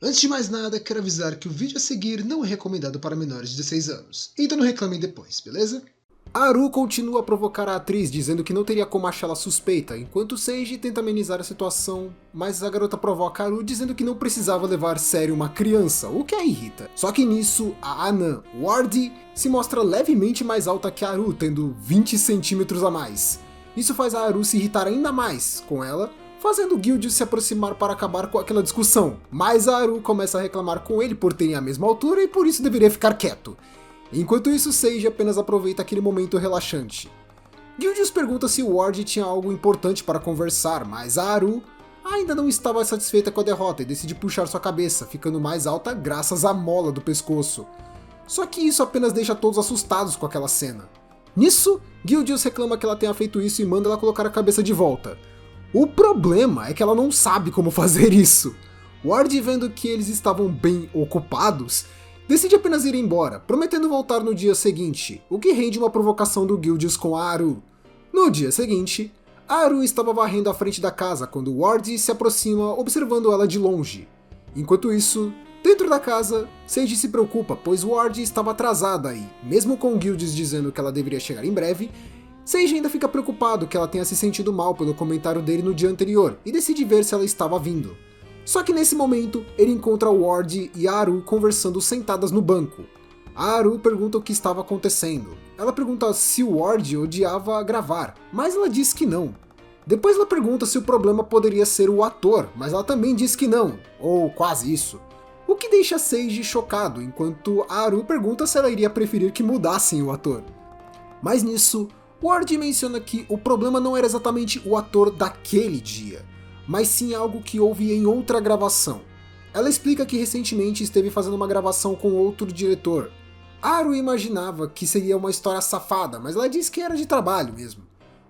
Antes de mais nada, quero avisar que o vídeo a seguir não é recomendado para menores de 16 anos, então não reclamem depois, beleza? Haru continua a provocar a atriz, dizendo que não teria como achá-la suspeita, enquanto Seiji tenta amenizar a situação, mas a garota provoca Haru dizendo que não precisava levar a sério uma criança, o que a irrita. Só que nisso, a Anan Ward se mostra levemente mais alta que a Haru, tendo 20 centímetros a mais. Isso faz a Haru se irritar ainda mais com ela, fazendo Guildius se aproximar para acabar com aquela discussão, mas a Haru começa a reclamar com ele por terem a mesma altura e por isso deveria ficar quieto. Enquanto isso, Seiji apenas aproveita aquele momento relaxante. Guildius pergunta se Ward tinha algo importante para conversar, mas a Haru ainda não estava satisfeita com a derrota e decide puxar sua cabeça, ficando mais alta graças à mola do pescoço. Só que isso apenas deixa todos assustados com aquela cena. Nisso, Guildius reclama que ela tenha feito isso e manda ela colocar a cabeça de volta. O problema é que ela não sabe como fazer isso. Ward, vendo que eles estavam bem ocupados, decide apenas ir embora, prometendo voltar no dia seguinte, o que rende uma provocação do Guildius com a Haru. No dia seguinte, a Haru estava varrendo a frente da casa quando Ward se aproxima observando ela de longe. Enquanto isso, dentro da casa, Seiji se preocupa, pois Ward estava atrasada e, mesmo com o Guildius dizendo que ela deveria chegar em breve, Seiji ainda fica preocupado que ela tenha se sentido mal pelo comentário dele no dia anterior e decide ver se ela estava vindo. Só que nesse momento, ele encontra Ward e a Haru conversando sentadas no banco. A Haru pergunta o que estava acontecendo. Ela pergunta se o Ward odiava gravar, mas ela diz que não. Depois ela pergunta se o problema poderia ser o ator, mas ela também diz que não, ou quase isso. O que deixa Seiji chocado, enquanto a Haru pergunta se ela iria preferir que mudassem o ator. Mas nisso, Ward menciona que o problema não era exatamente o ator daquele dia, mas sim algo que houve em outra gravação. Ela explica que recentemente esteve fazendo uma gravação com outro diretor. Haru imaginava que seria uma história safada, mas ela diz que era de trabalho mesmo.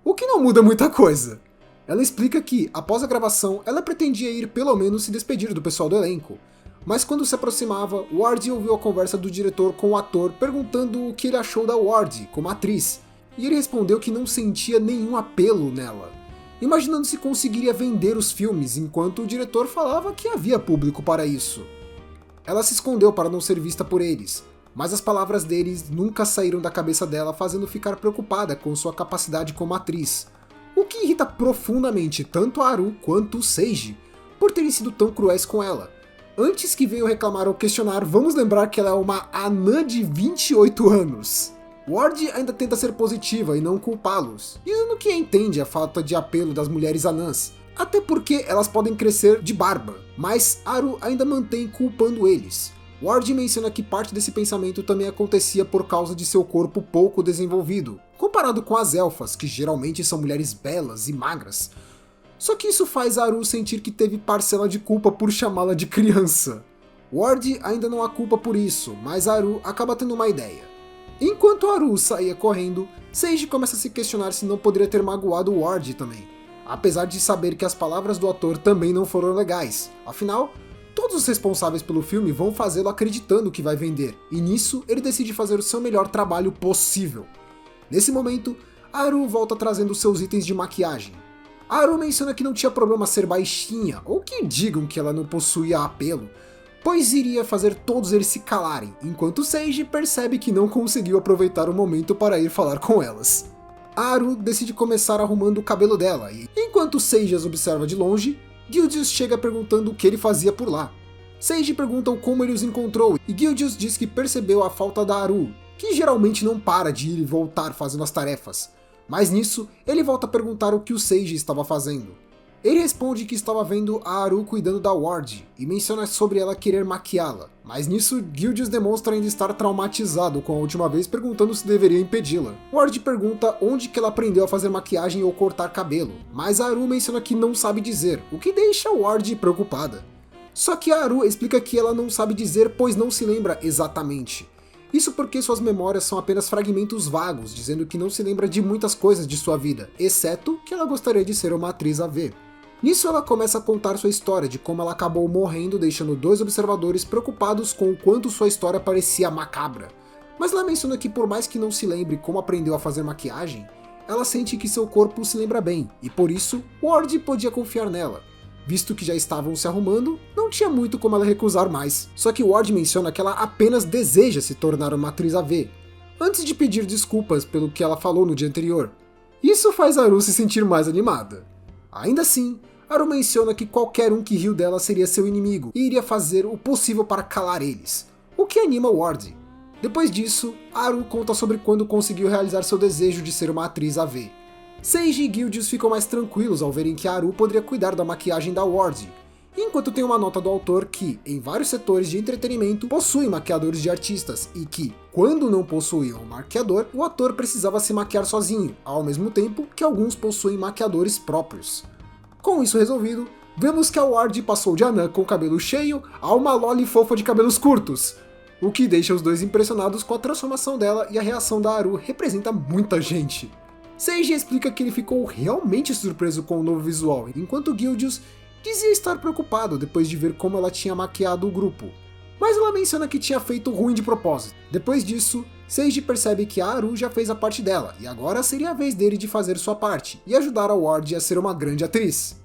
O que não muda muita coisa. Ela explica que, após a gravação, ela pretendia ir pelo menos se despedir do pessoal do elenco. Mas quando se aproximava, Ward ouviu a conversa do diretor com o ator perguntando o que ele achou da Ward como atriz, e ele respondeu que não sentia nenhum apelo nela, imaginando se conseguiria vender os filmes, enquanto o diretor falava que havia público para isso. Ela se escondeu para não ser vista por eles, mas as palavras deles nunca saíram da cabeça dela, fazendo ficar preocupada com sua capacidade como atriz, o que irrita profundamente tanto a Haru quanto o Seiji, por terem sido tão cruéis com ela. Antes que venham reclamar ou questionar, vamos lembrar que ela é uma anã de 28 anos. Ward ainda tenta ser positiva e não culpá-los, dizendo que entende a falta de apelo das mulheres anãs, até porque elas podem crescer de barba, mas Haru ainda mantém culpando eles. Ward menciona que parte desse pensamento também acontecia por causa de seu corpo pouco desenvolvido, comparado com as elfas, que geralmente são mulheres belas e magras. Só que isso faz Haru sentir que teve parcela de culpa por chamá-la de criança. Ward ainda não a culpa por isso, mas Haru acaba tendo uma ideia. Enquanto Haru saía correndo, Seiji começa a se questionar se não poderia ter magoado Ward também, apesar de saber que as palavras do ator também não foram legais. Afinal, todos os responsáveis pelo filme vão fazê-lo acreditando que vai vender, e nisso ele decide fazer o seu melhor trabalho possível. Nesse momento, Haru volta trazendo seus itens de maquiagem. Haru menciona que não tinha problema ser baixinha, ou que digam que ela não possuía apelo, pois iria fazer todos eles se calarem, enquanto Seiji percebe que não conseguiu aproveitar o momento para ir falar com elas. Haru decide começar arrumando o cabelo dela, e enquanto Seiji as observa de longe, Guildius chega perguntando o que ele fazia por lá. Seiji pergunta como ele os encontrou, e Guildius diz que percebeu a falta da Haru, que geralmente não para de ir e voltar fazendo as tarefas. Mas nisso, ele volta a perguntar o que o Seiji estava fazendo. Ele responde que estava vendo a Haru cuidando da Ward, e menciona sobre ela querer maquiá-la, mas nisso Guildius demonstra ainda estar traumatizado com a última vez, perguntando se deveria impedi-la. Ward pergunta onde que ela aprendeu a fazer maquiagem ou cortar cabelo, mas a Haru menciona que não sabe dizer, o que deixa Ward preocupada. Só que a Haru explica que ela não sabe dizer pois não se lembra exatamente. Isso porque suas memórias são apenas fragmentos vagos, dizendo que não se lembra de muitas coisas de sua vida, exceto que ela gostaria de ser uma atriz a ver. Nisso ela começa a contar sua história de como ela acabou morrendo, deixando dois observadores preocupados com o quanto sua história parecia macabra. Mas ela menciona que por mais que não se lembre como aprendeu a fazer maquiagem, ela sente que seu corpo se lembra bem, e por isso Ward podia confiar nela. Visto que já estavam se arrumando, não tinha muito como ela recusar mais. Só que Ward menciona que ela apenas deseja se tornar uma atriz AV, antes de pedir desculpas pelo que ela falou no dia anterior. Isso faz Haru se sentir mais animada. Ainda assim, Haru menciona que qualquer um que riu dela seria seu inimigo e iria fazer o possível para calar eles, o que anima Ward. Depois disso, Haru conta sobre quando conseguiu realizar seu desejo de ser uma atriz AV. Seiji e Gildius ficam mais tranquilos ao verem que Haru poderia cuidar da maquiagem da Ward, enquanto tem uma nota do autor que, em vários setores de entretenimento, possuem maquiadores de artistas e que, quando não possuíam um maquiador, o ator precisava se maquiar sozinho, ao mesmo tempo que alguns possuem maquiadores próprios. Com isso resolvido, vemos que a Ward passou de anã com cabelo cheio a uma loli fofa de cabelos curtos, o que deixa os dois impressionados com a transformação dela, e a reação da Haru representa muita gente. Seiji explica que ele ficou realmente surpreso com o novo visual, enquanto Gildius dizia estar preocupado depois de ver como ela tinha maquiado o grupo, mas ela menciona que tinha feito ruim de propósito. Depois disso, Seiji percebe que a Haru já fez a parte dela, e agora seria a vez dele de fazer sua parte, e ajudar a Ward a ser uma grande atriz.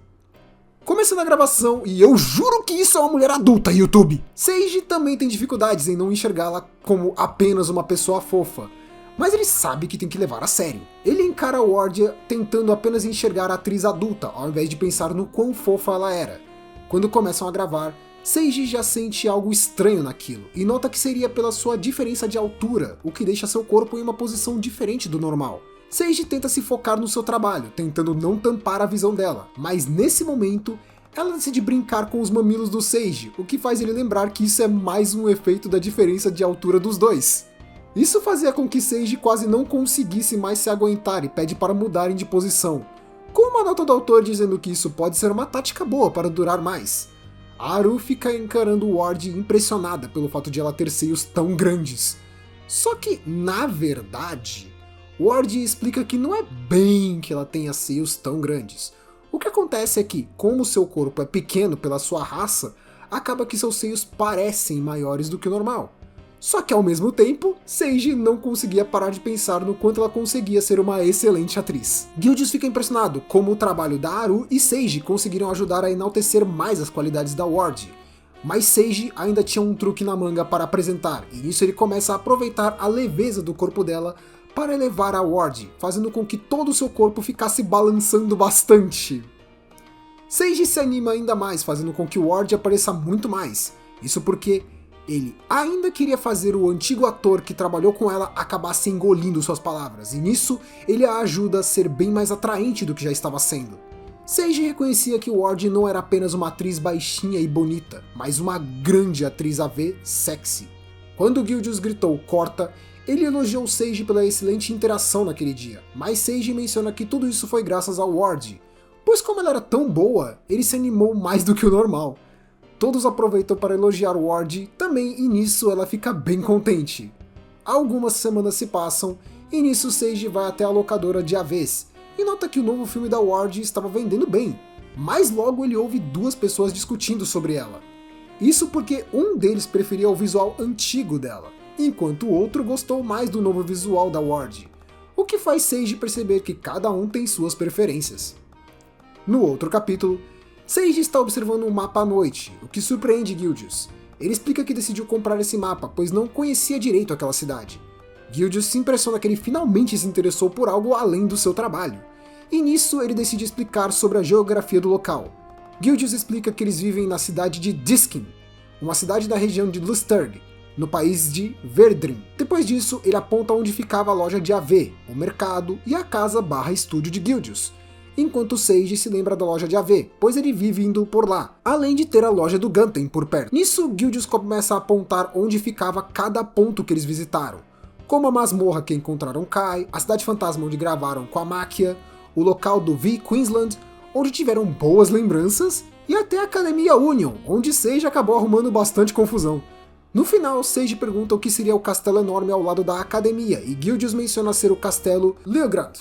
Começando a gravação, e eu juro que isso é uma mulher adulta, YouTube! Seiji também tem dificuldades em não enxergá-la como apenas uma pessoa fofa, mas ele sabe que tem que levar a sério. Ele encara a Ward tentando apenas enxergar a atriz adulta, ao invés de pensar no quão fofa ela era. Quando começam a gravar, Seiji já sente algo estranho naquilo, e nota que seria pela sua diferença de altura, o que deixa seu corpo em uma posição diferente do normal. Seiji tenta se focar no seu trabalho, tentando não tampar a visão dela, mas nesse momento, ela decide brincar com os mamilos do Seiji, o que faz ele lembrar que isso é mais um efeito da diferença de altura dos dois. Isso fazia com que Seiji quase não conseguisse mais se aguentar e pede para mudarem de posição, com uma nota do autor dizendo que isso pode ser uma tática boa para durar mais. A Haru fica encarando Ward impressionada pelo fato de ela ter seios tão grandes. Só que, na verdade, Ward explica que não é bem que ela tenha seios tão grandes. O que acontece é que, como seu corpo é pequeno pela sua raça, acaba que seus seios parecem maiores do que o normal. Só que ao mesmo tempo, Seiji não conseguia parar de pensar no quanto ela conseguia ser uma excelente atriz. Gildius fica impressionado como o trabalho da Haru e Seiji conseguiram ajudar a enaltecer mais as qualidades da Ward. Mas Seiji ainda tinha um truque na manga para apresentar, e nisso ele começa a aproveitar a leveza do corpo dela para elevar a Ward, fazendo com que todo o seu corpo ficasse balançando bastante. Seiji se anima ainda mais, fazendo com que Ward apareça muito mais. Isso porque ele ainda queria fazer o antigo ator que trabalhou com ela acabasse engolindo suas palavras, e nisso ele a ajuda a ser bem mais atraente do que já estava sendo. Seiji reconhecia que Ward não era apenas uma atriz baixinha e bonita, mas uma grande atriz AV sexy. Quando Gildius gritou "corta", ele elogiou Seiji pela excelente interação naquele dia, mas Seiji menciona que tudo isso foi graças a Ward, pois como ela era tão boa, ele se animou mais do que o normal. Todos aproveitam para elogiar Ward também, e nisso ela fica bem contente. Algumas semanas se passam, e nisso Seiji vai até a locadora de AVs, e nota que o novo filme da Ward estava vendendo bem, mas logo ele ouve duas pessoas discutindo sobre ela. Isso porque um deles preferia o visual antigo dela, enquanto o outro gostou mais do novo visual da Ward, o que faz Seiji perceber que cada um tem suas preferências. No outro capítulo, Seiji está observando um mapa à noite, o que surpreende Gildius. Ele explica que decidiu comprar esse mapa, pois não conhecia direito aquela cidade. Gildius se impressiona que ele finalmente se interessou por algo além do seu trabalho, e nisso ele decide explicar sobre a geografia do local. Gildius explica que eles vivem na cidade de Diskin, uma cidade da região de Lusturg, no país de Verdrim. Depois disso, ele aponta onde ficava a loja de AV, o mercado e a casa/estúdio de Gildius, enquanto Seiji se lembra da loja de AV, pois ele vive indo por lá, além de ter a loja do Gunten por perto. Nisso, Gildius começa a apontar onde ficava cada ponto que eles visitaram, como a masmorra que encontraram Kai, a cidade fantasma onde gravaram com a Maquia, o local do V Queensland, onde tiveram boas lembranças, e até a Academia Union, onde Seiji acabou arrumando bastante confusão. No final, Seiji pergunta o que seria o castelo enorme ao lado da academia, e Gildius menciona ser o castelo Leogrand,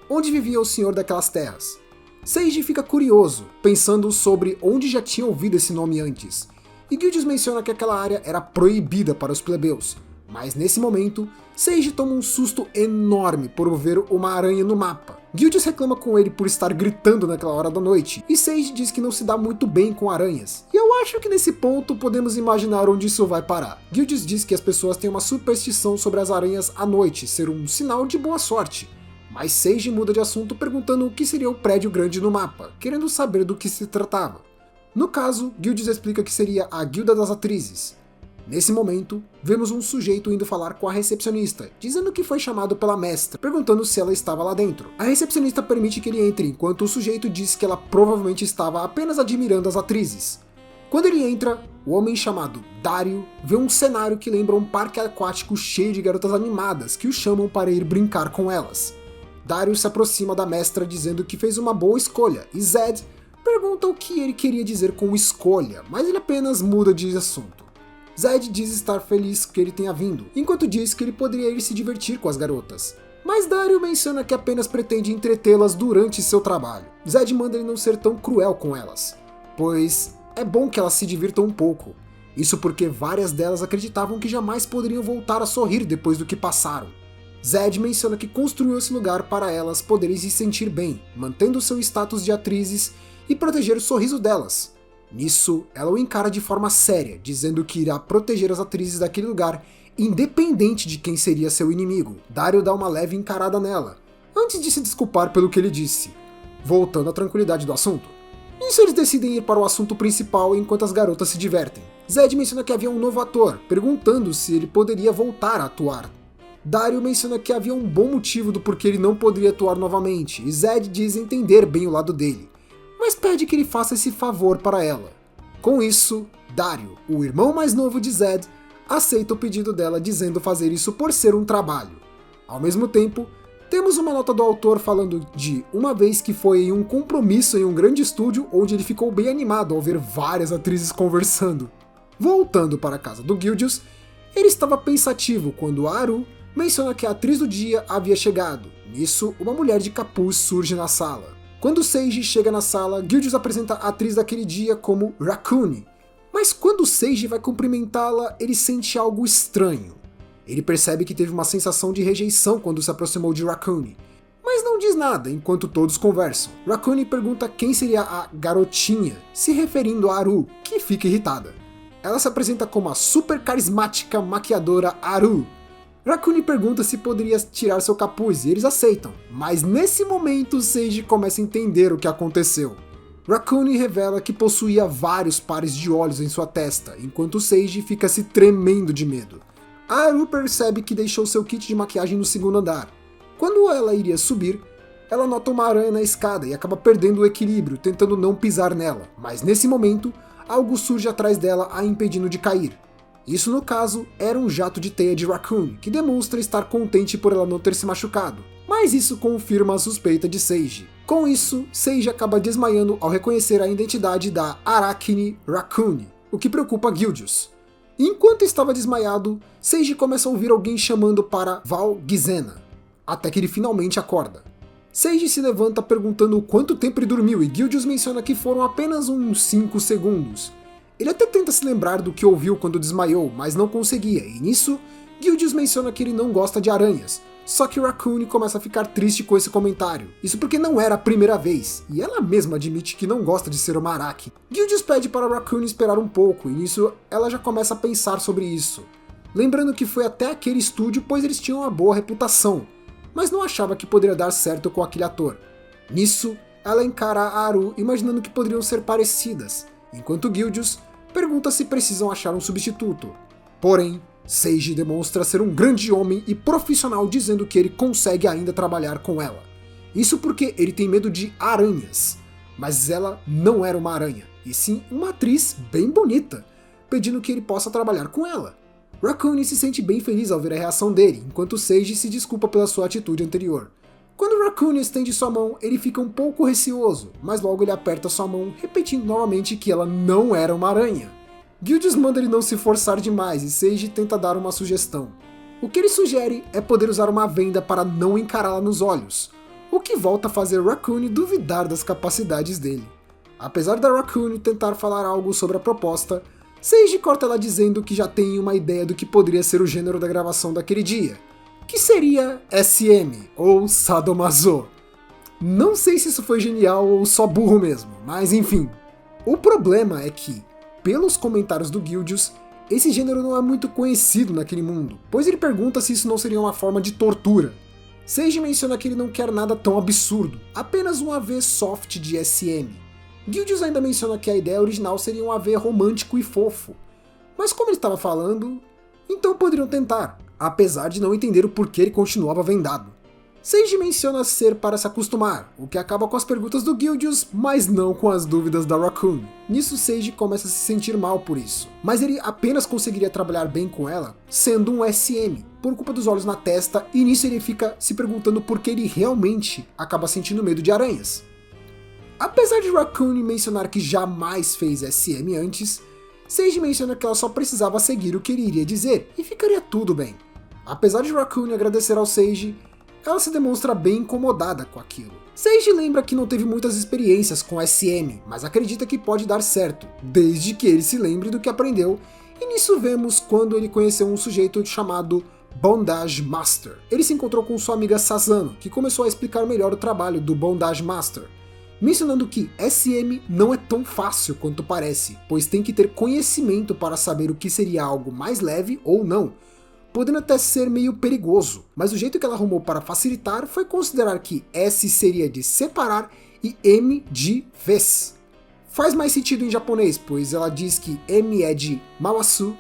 onde vivia o senhor daquelas terras. Seiji fica curioso, pensando sobre onde já tinha ouvido esse nome antes, e Gildius menciona que aquela área era proibida para os plebeus, Mas nesse momento, Seiji toma um susto enorme por ver uma aranha no mapa. Guildius reclama com ele por estar gritando naquela hora da noite, e Seiji diz que não se dá muito bem com aranhas. E eu acho que nesse ponto podemos imaginar onde isso vai parar. Guildius diz que as pessoas têm uma superstição sobre as aranhas à noite ser um sinal de boa sorte. Mas Seiji muda de assunto perguntando o que seria o prédio grande no mapa, querendo saber do que se tratava. No caso, Guildius explica que seria a Guilda das Atrizes. Nesse momento, vemos um sujeito indo falar com a recepcionista, dizendo que foi chamado pela mestra, perguntando se ela estava lá dentro. A recepcionista permite que ele entre, enquanto o sujeito diz que ela provavelmente estava apenas admirando as atrizes. Quando ele entra, o homem chamado Dario vê um cenário que lembra um parque aquático cheio de garotas animadas que o chamam para ir brincar com elas. Dario se aproxima da mestra dizendo que fez uma boa escolha, e Zed pergunta o que ele queria dizer com escolha, mas ele apenas muda de assunto. Zed diz estar feliz que ele tenha vindo, enquanto diz que ele poderia ir se divertir com as garotas. Mas Dario menciona que apenas pretende entretê-las durante seu trabalho. Zed manda ele não ser tão cruel com elas, pois é bom que elas se divirtam um pouco. Isso porque várias delas acreditavam que jamais poderiam voltar a sorrir depois do que passaram. Zed menciona que construiu esse lugar para elas poderem se sentir bem, mantendo seu status de atrizes e proteger o sorriso delas. Nisso, ela o encara de forma séria, dizendo que irá proteger as atrizes daquele lugar, independente de quem seria seu inimigo. Dario dá uma leve encarada nela, antes de se desculpar pelo que ele disse, voltando à tranquilidade do assunto. Nisso eles decidem ir para o assunto principal enquanto as garotas se divertem. Zed menciona que havia um novo ator, perguntando se ele poderia voltar a atuar. Dario menciona que havia um bom motivo do porquê ele não poderia atuar novamente, e Zed diz entender bem o lado dele, mas pede que ele faça esse favor para ela. Com isso, Dario, o irmão mais novo de Zed, aceita o pedido dela dizendo fazer isso por ser um trabalho. Ao mesmo tempo, temos uma nota do autor falando de uma vez que foi em um compromisso em um grande estúdio onde ele ficou bem animado ao ver várias atrizes conversando. Voltando para a casa do Guildius, ele estava pensativo quando Haru menciona que a atriz do dia havia chegado. Nisso, uma mulher de capuz surge na sala. Quando Seiji chega na sala, Guildius apresenta a atriz daquele dia como Raccoon. Mas quando Seiji vai cumprimentá-la, ele sente algo estranho. Ele percebe que teve uma sensação de rejeição quando se aproximou de Raccoon, mas não diz nada enquanto todos conversam. Raccoon pergunta quem seria a garotinha, se referindo a Haru, que fica irritada. Ela se apresenta como a super carismática maquiadora Haru. Raccoon pergunta se poderia tirar seu capuz e eles aceitam, mas nesse momento Seiji começa a entender o que aconteceu. Raccoon revela que possuía vários pares de olhos em sua testa, enquanto Seiji fica se tremendo de medo. A Haru percebe que deixou seu kit de maquiagem no segundo andar. Quando ela iria subir, ela nota uma aranha na escada e acaba perdendo o equilíbrio, tentando não pisar nela, mas nesse momento, algo surge atrás dela a impedindo de cair. Isso, no caso, era um jato de teia de Raccoon, que demonstra estar contente por ela não ter se machucado, mas isso confirma a suspeita de Seiji. Com isso, Seiji acaba desmaiando ao reconhecer a identidade da Arachne Raccoon, o que preocupa Guildius. Enquanto estava desmaiado, Seiji começa a ouvir alguém chamando para Val Gizena, até que ele finalmente acorda. Seiji se levanta perguntando quanto tempo ele dormiu e Guildius menciona que foram apenas uns 5 segundos. Ele até tenta se lembrar do que ouviu quando desmaiou, mas não conseguia, e nisso, Guildius menciona que ele não gosta de aranhas, só que Raccoon começa a ficar triste com esse comentário, isso porque não era a primeira vez, e ela mesma admite que não gosta de ser uma Arachne. Guildius pede para Raccoon esperar um pouco, e nisso ela já começa a pensar sobre isso, lembrando que foi até aquele estúdio pois eles tinham uma boa reputação, mas não achava que poderia dar certo com aquele ator. Nisso, ela encara a Haru imaginando que poderiam ser parecidas, enquanto Guildius pergunta se precisam achar um substituto. Porém, Seiji demonstra ser um grande homem e profissional dizendo que ele consegue ainda trabalhar com ela. Isso porque ele tem medo de aranhas, mas ela não era uma aranha, e sim uma atriz bem bonita, pedindo que ele possa trabalhar com ela. Raccoon se sente bem feliz ao ver a reação dele, enquanto Seiji se desculpa pela sua atitude anterior. Quando Raccoon estende sua mão, ele fica um pouco receoso, mas logo ele aperta sua mão, repetindo novamente que ela não era uma aranha. Guildius manda ele não se forçar demais e Seiji tenta dar uma sugestão. O que ele sugere é poder usar uma venda para não encará-la nos olhos, o que volta a fazer Raccoon duvidar das capacidades dele. Apesar da Raccoon tentar falar algo sobre a proposta, Seiji corta ela dizendo que já tem uma ideia do que poderia ser o gênero da gravação daquele dia, que seria SM, ou Sadomaso. Não sei se isso foi genial ou só burro mesmo, mas enfim. O problema é que, pelos comentários do Guildius, esse gênero não é muito conhecido naquele mundo, pois ele pergunta se isso não seria uma forma de tortura. Seiji menciona que ele não quer nada tão absurdo, apenas um AV soft de SM. Guildius ainda menciona que a ideia original seria um AV romântico e fofo, mas como ele estava falando, então poderiam tentar, apesar de não entender o porquê ele continuava vendado. Seiji menciona ser para se acostumar, o que acaba com as perguntas do Guildius, mas não com as dúvidas da Raccoon. Nisso Seiji começa a se sentir mal por isso, mas ele apenas conseguiria trabalhar bem com ela sendo um SM, por culpa dos olhos na testa, e nisso ele fica se perguntando por que ele realmente acaba sentindo medo de aranhas. Apesar de Raccoon mencionar que jamais fez SM antes, Seiji menciona que ela só precisava seguir o que ele iria dizer e ficaria tudo bem. Apesar de Raccoon agradecer ao Seiji, ela se demonstra bem incomodada com aquilo. Seiji lembra que não teve muitas experiências com SM, mas acredita que pode dar certo, desde que ele se lembre do que aprendeu, e nisso vemos quando ele conheceu um sujeito chamado Bondage Master. Ele se encontrou com sua amiga Sasano, que começou a explicar melhor o trabalho do Bondage Master, mencionando que SM não é tão fácil quanto parece, pois tem que ter conhecimento para saber o que seria algo mais leve ou não, podendo até ser meio perigoso, mas o jeito que ela arrumou para facilitar foi considerar que S seria de separar e M de vez. Faz mais sentido em japonês, pois ela diz que M é de mawasu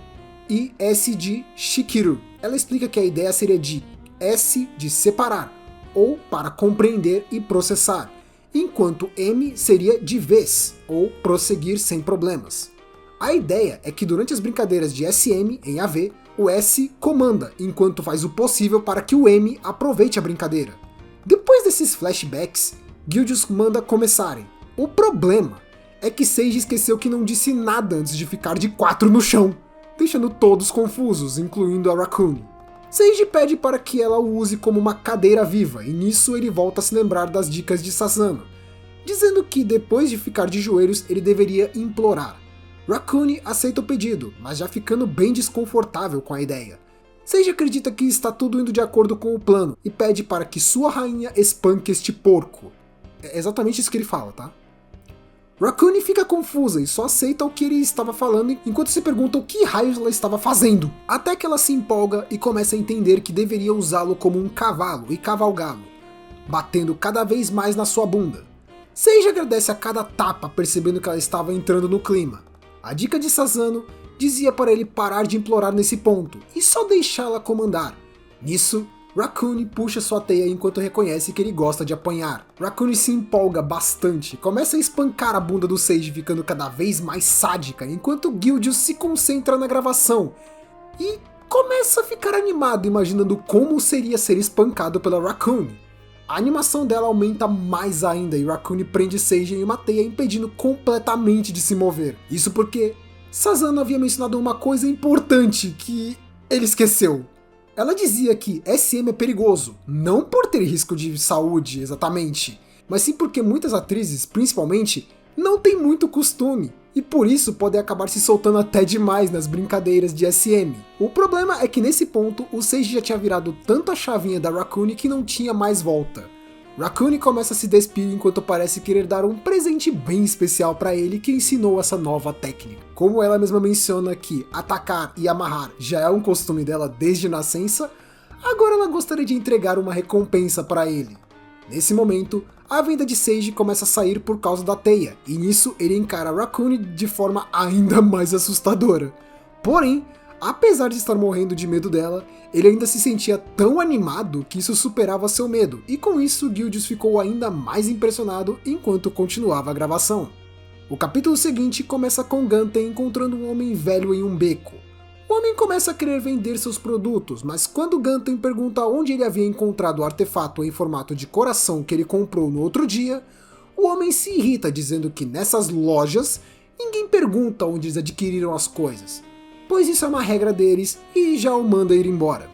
e S de shikiru. Ela explica que a ideia seria de S de separar, ou para compreender e processar, enquanto M seria de vez, ou prosseguir sem problemas. A ideia é que durante as brincadeiras de SM em AV, o S comanda, enquanto faz o possível para que o M aproveite a brincadeira. Depois desses flashbacks, Guildius manda começarem. O problema é que Seiji esqueceu que não disse nada antes de ficar de 4 no chão, deixando todos confusos, incluindo a Raccoon. Seiji pede para que ela o use como uma cadeira viva, e nisso ele volta a se lembrar das dicas de Sasano, dizendo que depois de ficar de joelhos ele deveria implorar. Raccoon aceita o pedido, mas já ficando bem desconfortável com a ideia. Seiji acredita que está tudo indo de acordo com o plano e pede para que sua rainha espanque este porco. É exatamente isso que ele fala, tá? Raccoon fica confusa e só aceita o que ele estava falando enquanto se pergunta o que raios ela estava fazendo. Até que ela se empolga e começa a entender que deveria usá-lo como um cavalo e cavalgá-lo, batendo cada vez mais na sua bunda. Seiji agradece a cada tapa, percebendo que ela estava entrando no clima. A dica de Sasano dizia para ele parar de implorar nesse ponto e só deixá-la comandar. Nisso, Raccoon puxa sua teia enquanto reconhece que ele gosta de apanhar. Raccoon se empolga bastante, começa a espancar a bunda do Seiji, ficando cada vez mais sádica, enquanto Guildius se concentra na gravação e começa a ficar animado imaginando como seria ser espancado pela Raccoon. A animação dela aumenta mais ainda e Raccoon prende Seiji em uma teia, impedindo completamente de se mover. Isso porque Sasano havia mencionado uma coisa importante que ele esqueceu. Ela dizia que SM é perigoso, não por ter risco de saúde exatamente, mas sim porque muitas atrizes, principalmente, não têm muito costume, e por isso podem acabar se soltando até demais nas brincadeiras de SM. O problema é que nesse ponto, o Seiji já tinha virado tanto a chavinha da Raccoon que não tinha mais volta. Raccoon começa a se despir enquanto parece querer dar um presente bem especial para ele que ensinou essa nova técnica. Como ela mesma menciona que atacar e amarrar já é um costume dela desde nascença, agora ela gostaria de entregar uma recompensa para ele. Nesse momento, a venda de Seiji começa a sair por causa da teia, e nisso ele encara Raccoon de forma ainda mais assustadora. Porém, apesar de estar morrendo de medo dela, ele ainda se sentia tão animado que isso superava seu medo, e com isso Guildius ficou ainda mais impressionado enquanto continuava a gravação. O capítulo seguinte começa com Gunten encontrando um homem velho em um beco. O homem começa a querer vender seus produtos, mas quando Gunten pergunta onde ele havia encontrado o artefato em formato de coração que ele comprou no outro dia, o homem se irrita dizendo que nessas lojas ninguém pergunta onde eles adquiriram as coisas, pois isso é uma regra deles e já o manda ir embora.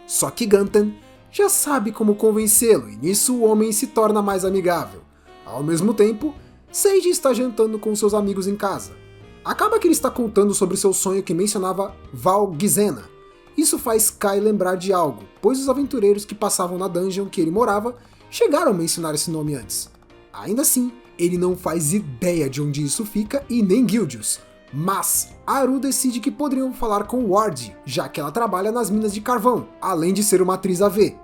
Só que Gunten já sabe como convencê-lo e nisso o homem se torna mais amigável. Ao mesmo tempo, Seiji está jantando com seus amigos em casa. Acaba que ele está contando sobre seu sonho que mencionava Val Gizena. Isso faz Kai lembrar de algo, pois os aventureiros que passavam na dungeon que ele morava chegaram a mencionar esse nome antes. Ainda assim, ele não faz ideia de onde isso fica e nem Guildius, mas Aru decide que poderiam falar com Ward, já que ela trabalha nas minas de carvão, além de ser uma atriz AV.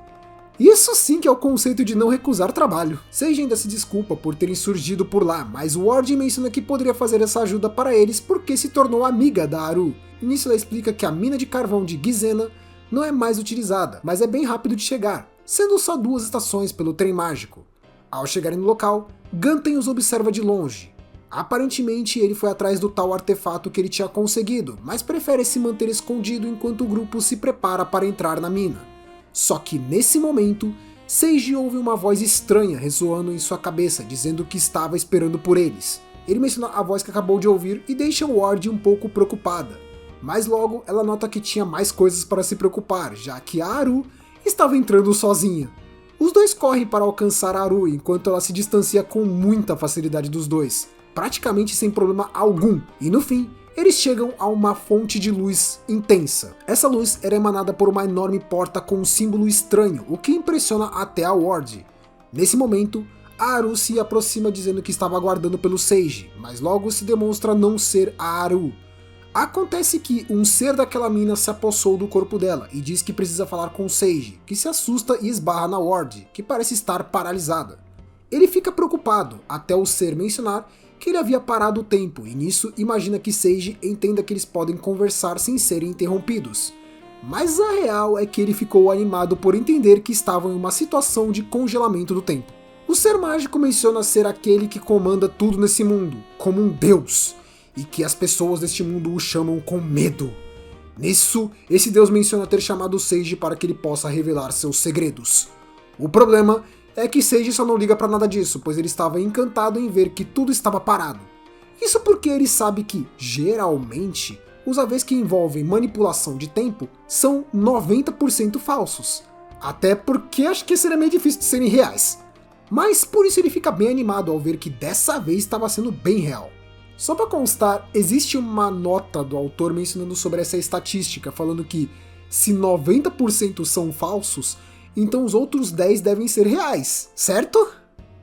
Isso sim que é o conceito de não recusar trabalho. Seiji ainda se desculpa por terem surgido por lá, mas Ward menciona que poderia fazer essa ajuda para eles porque se tornou amiga da Aru. Nisso ela explica que a mina de carvão de Gizena não é mais utilizada, mas é bem rápido de chegar, sendo só 2 estações pelo trem mágico. Ao chegarem no local, Ganten os observa de longe. Aparentemente ele foi atrás do tal artefato que ele tinha conseguido, mas prefere se manter escondido enquanto o grupo se prepara para entrar na mina. Só que nesse momento, Seiji ouve uma voz estranha ressoando em sua cabeça, dizendo que estava esperando por eles. Ele menciona a voz que acabou de ouvir e deixa Ward um pouco preocupada. Mas logo ela nota que tinha mais coisas para se preocupar, já que a Aru estava entrando sozinha. Os dois correm para alcançar a Aru, enquanto ela se distancia com muita facilidade dos dois, praticamente sem problema algum, e no fim, eles chegam a uma fonte de luz intensa. Essa luz era emanada por uma enorme porta com um símbolo estranho, o que impressiona até a Ward. Nesse momento, a Aru se aproxima dizendo que estava aguardando pelo Seiji, mas logo se demonstra não ser a Aru. Acontece que um ser daquela mina se apossou do corpo dela e diz que precisa falar com Seiji, que se assusta e esbarra na Ward, que parece estar paralisada. Ele fica preocupado, até o ser mencionar que ele havia parado o tempo, e nisso imagina que Seiji entenda que eles podem conversar sem serem interrompidos. Mas a real é que ele ficou animado por entender que estavam em uma situação de congelamento do tempo. O ser mágico menciona ser aquele que comanda tudo nesse mundo, como um deus, e que as pessoas deste mundo o chamam com medo. Nisso, esse deus menciona ter chamado Seiji para que ele possa revelar seus segredos. O problema é que Seiji só não liga pra nada disso, pois ele estava encantado em ver que tudo estava parado. Isso porque ele sabe que, geralmente, os AVs que envolvem manipulação de tempo são 90% falsos. Até porque acho que seria meio difícil de serem reais. Mas por isso ele fica bem animado ao ver que dessa vez estava sendo bem real. Só pra constar, existe uma nota do autor mencionando sobre essa estatística, falando que se 90% são falsos, então os outros 10 devem ser reais, certo?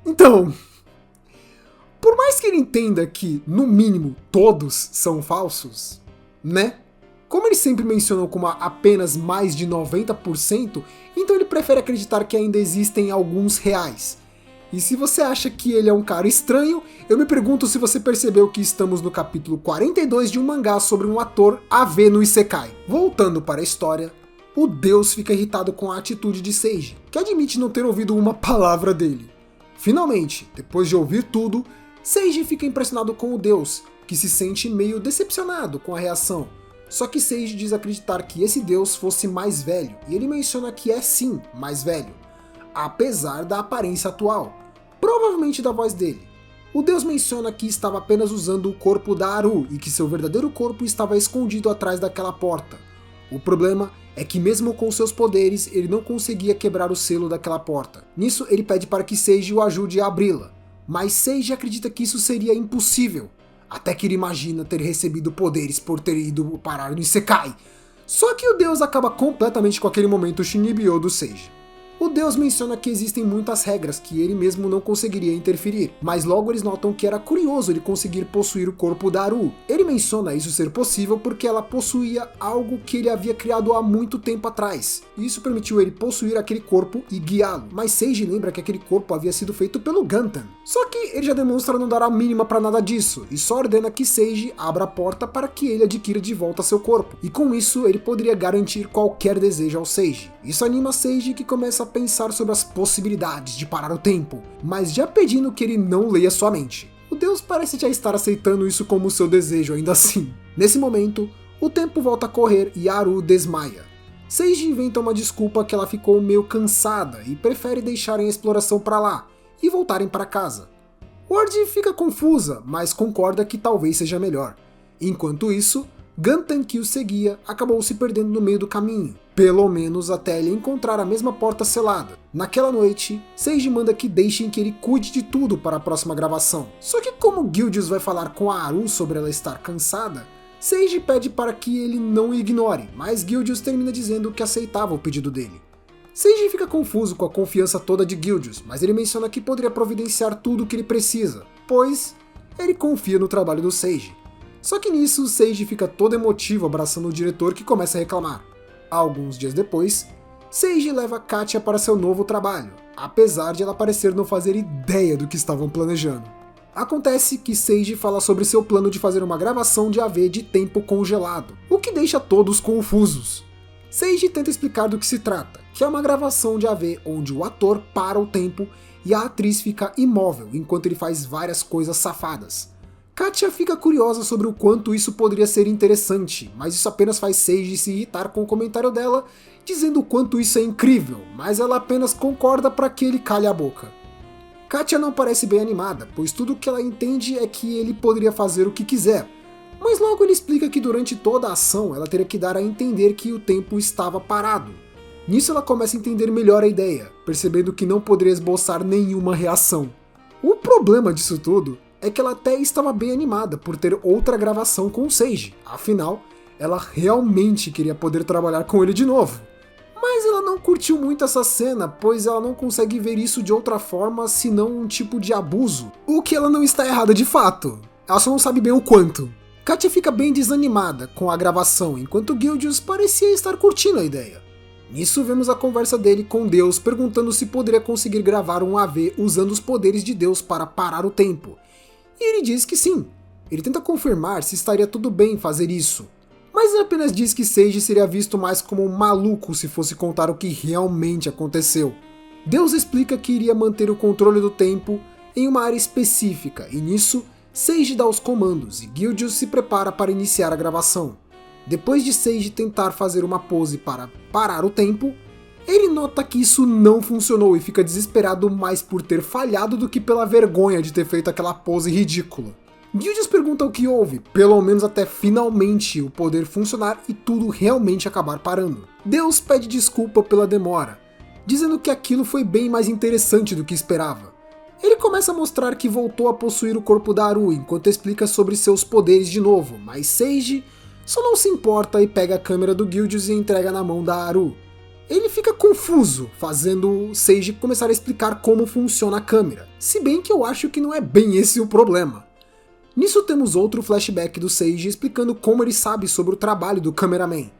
Então, por mais que ele entenda que, no mínimo, todos são falsos, né? Como eles sempre mencionam como apenas mais de 90%, então ele prefere acreditar que ainda existem alguns reais. E se você acha que ele é um cara estranho, eu me pergunto se você percebeu que estamos no capítulo 42 de um mangá sobre um ator AV no Isekai. Voltando para a história, o deus fica irritado com a atitude de Seiji, que admite não ter ouvido uma palavra dele. Finalmente, depois de ouvir tudo, Seiji fica impressionado com o deus, que se sente meio decepcionado com a reação. Só que Seiji diz acreditar que esse deus fosse mais velho, e ele menciona que é sim mais velho, apesar da aparência atual, provavelmente da voz dele. O deus menciona que estava apenas usando o corpo da Aru e que seu verdadeiro corpo estava escondido atrás daquela porta. O problema é que mesmo com seus poderes, ele não conseguia quebrar o selo daquela porta. Nisso, ele pede para que Seiji o ajude a abri-la, mas Seiji acredita que isso seria impossível, até que ele imagina ter recebido poderes por ter ido parar no Isekai. Só que o deus acaba completamente com aquele momento Shinibyo do Seiji. O deus menciona que existem muitas regras que ele mesmo não conseguiria interferir, mas logo eles notam que era curioso ele conseguir possuir o corpo da Aru. Ele menciona isso ser possível porque ela possuía algo que ele havia criado há muito tempo atrás, e isso permitiu ele possuir aquele corpo e guiá-lo, mas Seiji lembra que aquele corpo havia sido feito pelo Ganten. Só que ele já demonstra não dar a mínima para nada disso, e só ordena que Seiji abra a porta para que ele adquira de volta seu corpo, e com isso ele poderia garantir qualquer desejo ao Seiji. Isso anima Seiji, que começa a pensar sobre as possibilidades de parar o tempo, mas já pedindo que ele não leia sua mente. O deus parece já estar aceitando isso como seu desejo ainda assim. Nesse momento, o tempo volta a correr e Aru desmaia. Seiji inventa uma desculpa que ela ficou meio cansada e prefere deixarem a exploração para lá e voltarem para casa. Ward fica confusa, mas concorda que talvez seja melhor. Enquanto isso, Ganten, que o seguia, acabou se perdendo no meio do caminho. pelo menos até ele encontrar a mesma porta selada. Naquela noite, Seiji manda que deixem que ele cuide de tudo para a próxima gravação. Só que como Guildius vai falar com a Haru sobre ela estar cansada, Seiji pede para que ele não o ignore, mas Guildius termina dizendo que aceitava o pedido dele. Seiji fica confuso com a confiança toda de Guildius, mas ele menciona que poderia providenciar tudo o que ele precisa, pois ele confia no trabalho do Seiji. Só que nisso, Seiji fica todo emotivo abraçando o diretor, que começa a reclamar. Alguns dias depois, Seiji leva Katia para seu novo trabalho, apesar de ela parecer não fazer ideia do que estavam planejando. Acontece que Seiji fala sobre seu plano de fazer uma gravação de AV de tempo congelado, o que deixa todos confusos. Seiji tenta explicar do que se trata, que é uma gravação de AV onde o ator para o tempo e a atriz fica imóvel enquanto ele faz várias coisas safadas. Katia fica curiosa sobre o quanto isso poderia ser interessante, mas isso apenas faz Seiji se irritar com o comentário dela, dizendo o quanto isso é incrível, mas ela apenas concorda para que ele cale a boca. Katia não parece bem animada, pois tudo o que ela entende é que ele poderia fazer o que quiser, mas logo ele explica que durante toda a ação ela teria que dar a entender que o tempo estava parado. Nisso ela começa a entender melhor a ideia, percebendo que não poderia esboçar nenhuma reação. O problema disso tudo é que ela até estava bem animada por ter outra gravação com o Seiji, afinal, ela realmente queria poder trabalhar com ele de novo. Mas ela não curtiu muito essa cena, pois ela não consegue ver isso de outra forma senão um tipo de abuso, o que ela não está errada de fato, ela só não sabe bem o quanto. Katia fica bem desanimada com a gravação, enquanto Guildius parecia estar curtindo a ideia. Nisso vemos a conversa dele com Deus, perguntando se poderia conseguir gravar um AV usando os poderes de Deus para parar o tempo. E ele diz que sim. Ele tenta confirmar se estaria tudo bem fazer isso, mas ele apenas diz que Seiji seria visto mais como um maluco se fosse contar o que realmente aconteceu. Deus explica que iria manter o controle do tempo em uma área específica, e nisso, Seiji dá os comandos e Guildius se prepara para iniciar a gravação. Depois de Seiji tentar fazer uma pose para parar o tempo, ele nota que isso não funcionou e fica desesperado mais por ter falhado do que pela vergonha de ter feito aquela pose ridícula. Guildius pergunta o que houve, pelo menos até finalmente o poder funcionar e tudo realmente acabar parando. Deus pede desculpa pela demora, dizendo que aquilo foi bem mais interessante do que esperava. Ele começa a mostrar que voltou a possuir o corpo da Haru enquanto explica sobre seus poderes de novo, mas Seiji só não se importa e pega a câmera do Guildius e entrega na mão da Haru. Ele fica confuso, fazendo Seiji começar a explicar como funciona a câmera, se bem que eu acho que não é bem esse o problema. Nisso temos outro flashback do Seiji explicando como ele sabe sobre o trabalho do cameraman.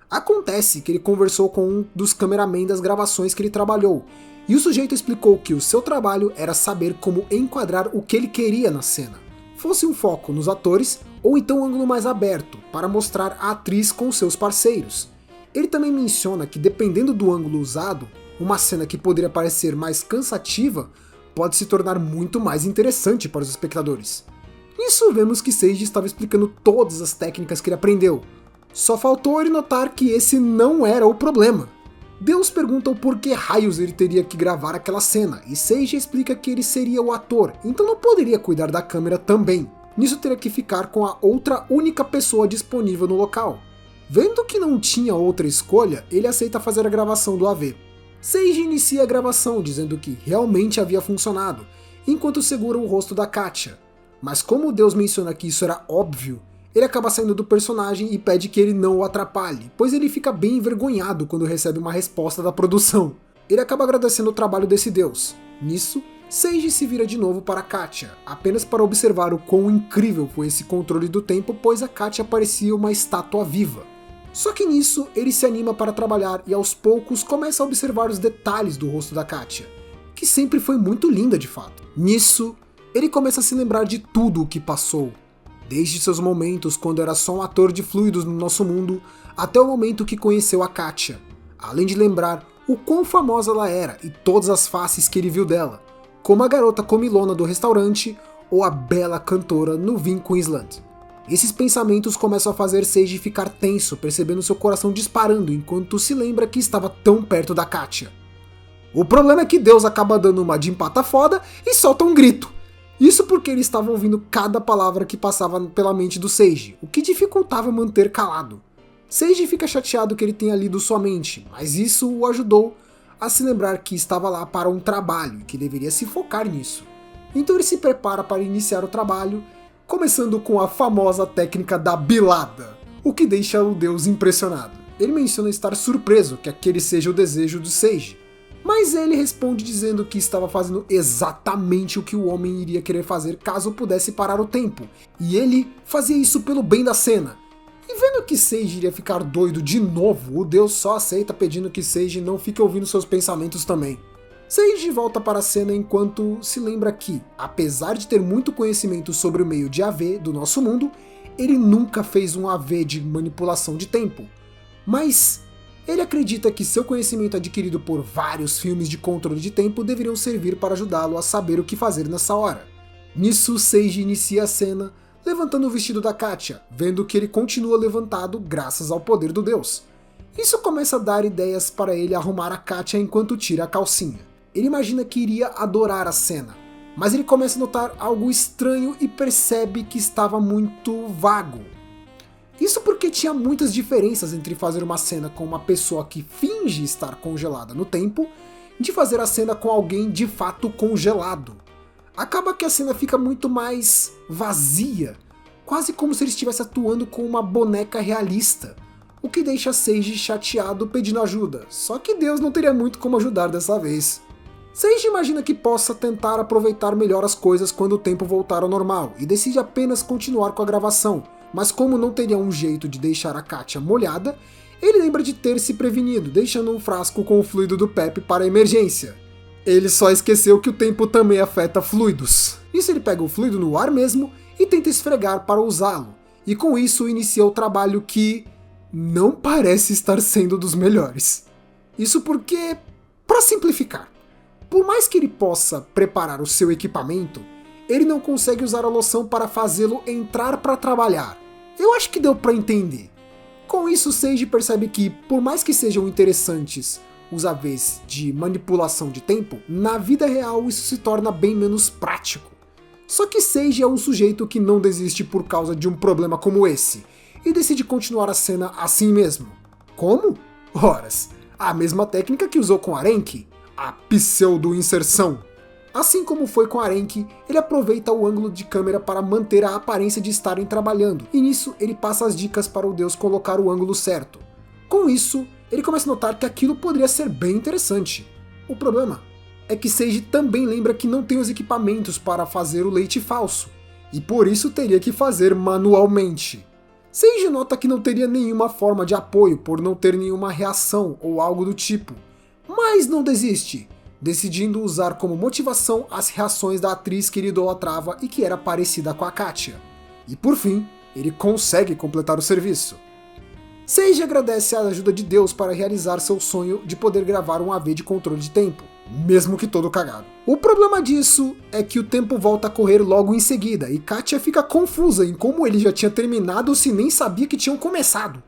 Acontece que ele conversou com um dos cameramen das gravações que ele trabalhou, e o sujeito explicou que o seu trabalho era saber como enquadrar o que ele queria na cena. Fosse um foco nos atores, ou então um ângulo mais aberto, para mostrar a atriz com seus parceiros. Ele também menciona que dependendo do ângulo usado, uma cena que poderia parecer mais cansativa pode se tornar muito mais interessante para os espectadores. Nisso vemos que Seiji estava explicando todas as técnicas que ele aprendeu. Só faltou ele notar que esse não era o problema. Deus pergunta o porquê raios ele teria que gravar aquela cena, e Seiji explica que ele seria o ator, então não poderia cuidar da câmera também. Nisso teria que ficar com a outra única pessoa disponível no local. Vendo que não tinha outra escolha, ele aceita fazer a gravação do AV. Seiji inicia a gravação dizendo que realmente havia funcionado, enquanto segura o rosto da Katia. Mas como Deus menciona que isso era óbvio, ele acaba saindo do personagem e pede que ele não o atrapalhe, pois ele fica bem envergonhado quando recebe uma resposta da produção. Ele acaba agradecendo o trabalho desse Deus. Nisso, Seiji se vira de novo para Katia, apenas para observar o quão incrível foi esse controle do tempo, pois a Katia parecia uma estátua viva. Só que nisso, ele se anima para trabalhar e aos poucos começa a observar os detalhes do rosto da Katia, que sempre foi muito linda de fato. Nisso, ele começa a se lembrar de tudo o que passou, desde seus momentos quando era só um ator de fluidos no nosso mundo, até o momento que conheceu a Katia, além de lembrar o quão famosa ela era e todas as faces que ele viu dela, como a garota comilona do restaurante ou a bela cantora no Vin Queensland. Esses pensamentos começam a fazer Seiji ficar tenso, percebendo seu coração disparando enquanto se lembra que estava tão perto da Katia. O problema é que Deus acaba dando uma de empata foda e solta um grito. Isso porque ele estava ouvindo cada palavra que passava pela mente do Seiji, o que dificultava manter calado. Seiji fica chateado que ele tenha lido sua mente, mas isso o ajudou a se lembrar que estava lá para um trabalho e que deveria se focar nisso. Então ele se prepara para iniciar o trabalho, começando com a famosa técnica da bilada, o que deixa o deus impressionado. Ele menciona estar surpreso que aquele seja o desejo do Seiji, mas ele responde dizendo que estava fazendo exatamente o que o homem iria querer fazer caso pudesse parar o tempo, e ele fazia isso pelo bem da cena. E vendo que Seiji iria ficar doido de novo, o deus só aceita pedindo que Seiji não fique ouvindo seus pensamentos também. Seiji volta para a cena enquanto se lembra que, apesar de ter muito conhecimento sobre o meio de AV do nosso mundo, ele nunca fez um AV de manipulação de tempo. Mas ele acredita que seu conhecimento adquirido por vários filmes de controle de tempo deveriam servir para ajudá-lo a saber o que fazer nessa hora. Nisso, Seiji inicia a cena, levantando o vestido da Katia, vendo que ele continua levantado graças ao poder do deus. Isso começa a dar ideias para ele arrumar a Katia enquanto tira a calcinha. Ele imagina que iria adorar a cena, mas ele começa a notar algo estranho e percebe que estava muito vago. Isso porque tinha muitas diferenças entre fazer uma cena com uma pessoa que finge estar congelada no tempo, de fazer a cena com alguém de fato congelado. Acaba que a cena fica muito mais vazia, quase como se ele estivesse atuando com uma boneca realista, o que deixa Seiji chateado pedindo ajuda, só que Deus não teria muito como ajudar dessa vez. Seiji imagina que possa tentar aproveitar melhor as coisas quando o tempo voltar ao normal, e decide apenas continuar com a gravação, mas como não teria um jeito de deixar a Katia molhada, ele lembra de ter se prevenido, deixando um frasco com o fluido do Pepe para a emergência. Ele só esqueceu que o tempo também afeta fluidos. Isso ele pega o fluido no ar mesmo e tenta esfregar para usá-lo, e com isso inicia o trabalho que não parece estar sendo dos melhores. Isso porque, para simplificar, por mais que ele possa preparar o seu equipamento, ele não consegue usar a loção para fazê-lo entrar para trabalhar. Eu acho que deu para entender. Com isso, Seiji percebe que, por mais que sejam interessantes os AVs de manipulação de tempo, na vida real isso se torna bem menos prático. Só que Seiji é um sujeito que não desiste por causa de um problema como esse, e decide continuar a cena assim mesmo. Como? Horas, a mesma técnica que usou com Arenki, a pseudo-inserção. Assim como foi com Arenki, ele aproveita o ângulo de câmera para manter a aparência de estarem trabalhando, e nisso ele passa as dicas para o deus colocar o ângulo certo. Com isso, ele começa a notar que aquilo poderia ser bem interessante. O problema é que Seiji também lembra que não tem os equipamentos para fazer o leite falso, e por isso teria que fazer manualmente. Seiji nota que não teria nenhuma forma de apoio por não ter nenhuma reação ou algo do tipo, mas não desiste, decidindo usar como motivação as reações da atriz que ele idolatrava e que era parecida com a Katia. E por fim, ele consegue completar o serviço. Seiji agradece a ajuda de Deus para realizar seu sonho de poder gravar um AV de controle de tempo, mesmo que todo cagado. O problema disso é que o tempo volta a correr logo em seguida, e Katia fica confusa em como ele já tinha terminado se nem sabia que tinham começado.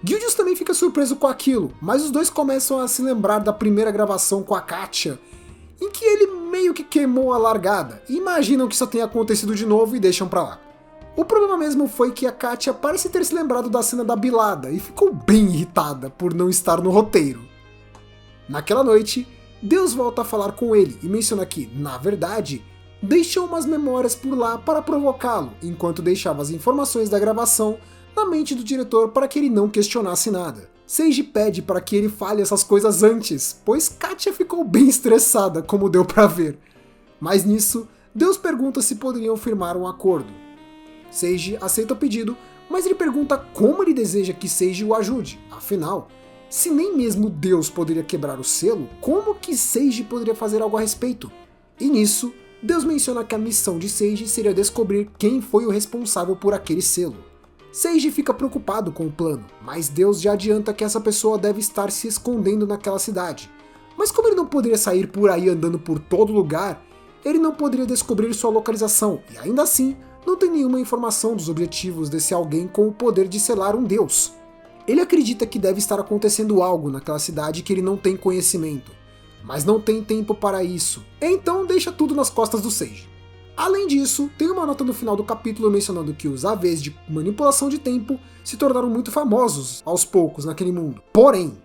Gildius também fica surpreso com aquilo, mas os dois começam a se lembrar da primeira gravação com a Katia, em que ele meio que queimou a largada, e imaginam que isso tenha acontecido de novo e deixam pra lá. O problema mesmo foi que a Katia parece ter se lembrado da cena da bilada e ficou bem irritada por não estar no roteiro. Naquela noite, Deus volta a falar com ele e menciona que, na verdade, deixou umas memórias por lá para provocá-lo, enquanto deixava as informações da gravação na mente do diretor para que ele não questionasse nada. Seiji pede para que ele fale essas coisas antes, pois Katia ficou bem estressada, como deu pra ver. Mas nisso, Deus pergunta se poderiam firmar um acordo. Seiji aceita o pedido, mas ele pergunta como ele deseja que Seiji o ajude. Afinal, se nem mesmo Deus poderia quebrar o selo, como que Seiji poderia fazer algo a respeito? E nisso, Deus menciona que a missão de Seiji seria descobrir quem foi o responsável por aquele selo. Seiji fica preocupado com o plano, mas Deus já adianta que essa pessoa deve estar se escondendo naquela cidade. Mas como ele não poderia sair por aí andando por todo lugar, ele não poderia descobrir sua localização, e ainda assim, não tem nenhuma informação dos objetivos desse alguém com o poder de selar um deus. Ele acredita que deve estar acontecendo algo naquela cidade que ele não tem conhecimento, mas não tem tempo para isso, então deixa tudo nas costas do Seiji. Além disso, tem uma nota no final do capítulo mencionando que os AVs de manipulação de tempo se tornaram muito famosos aos poucos naquele mundo. Porém,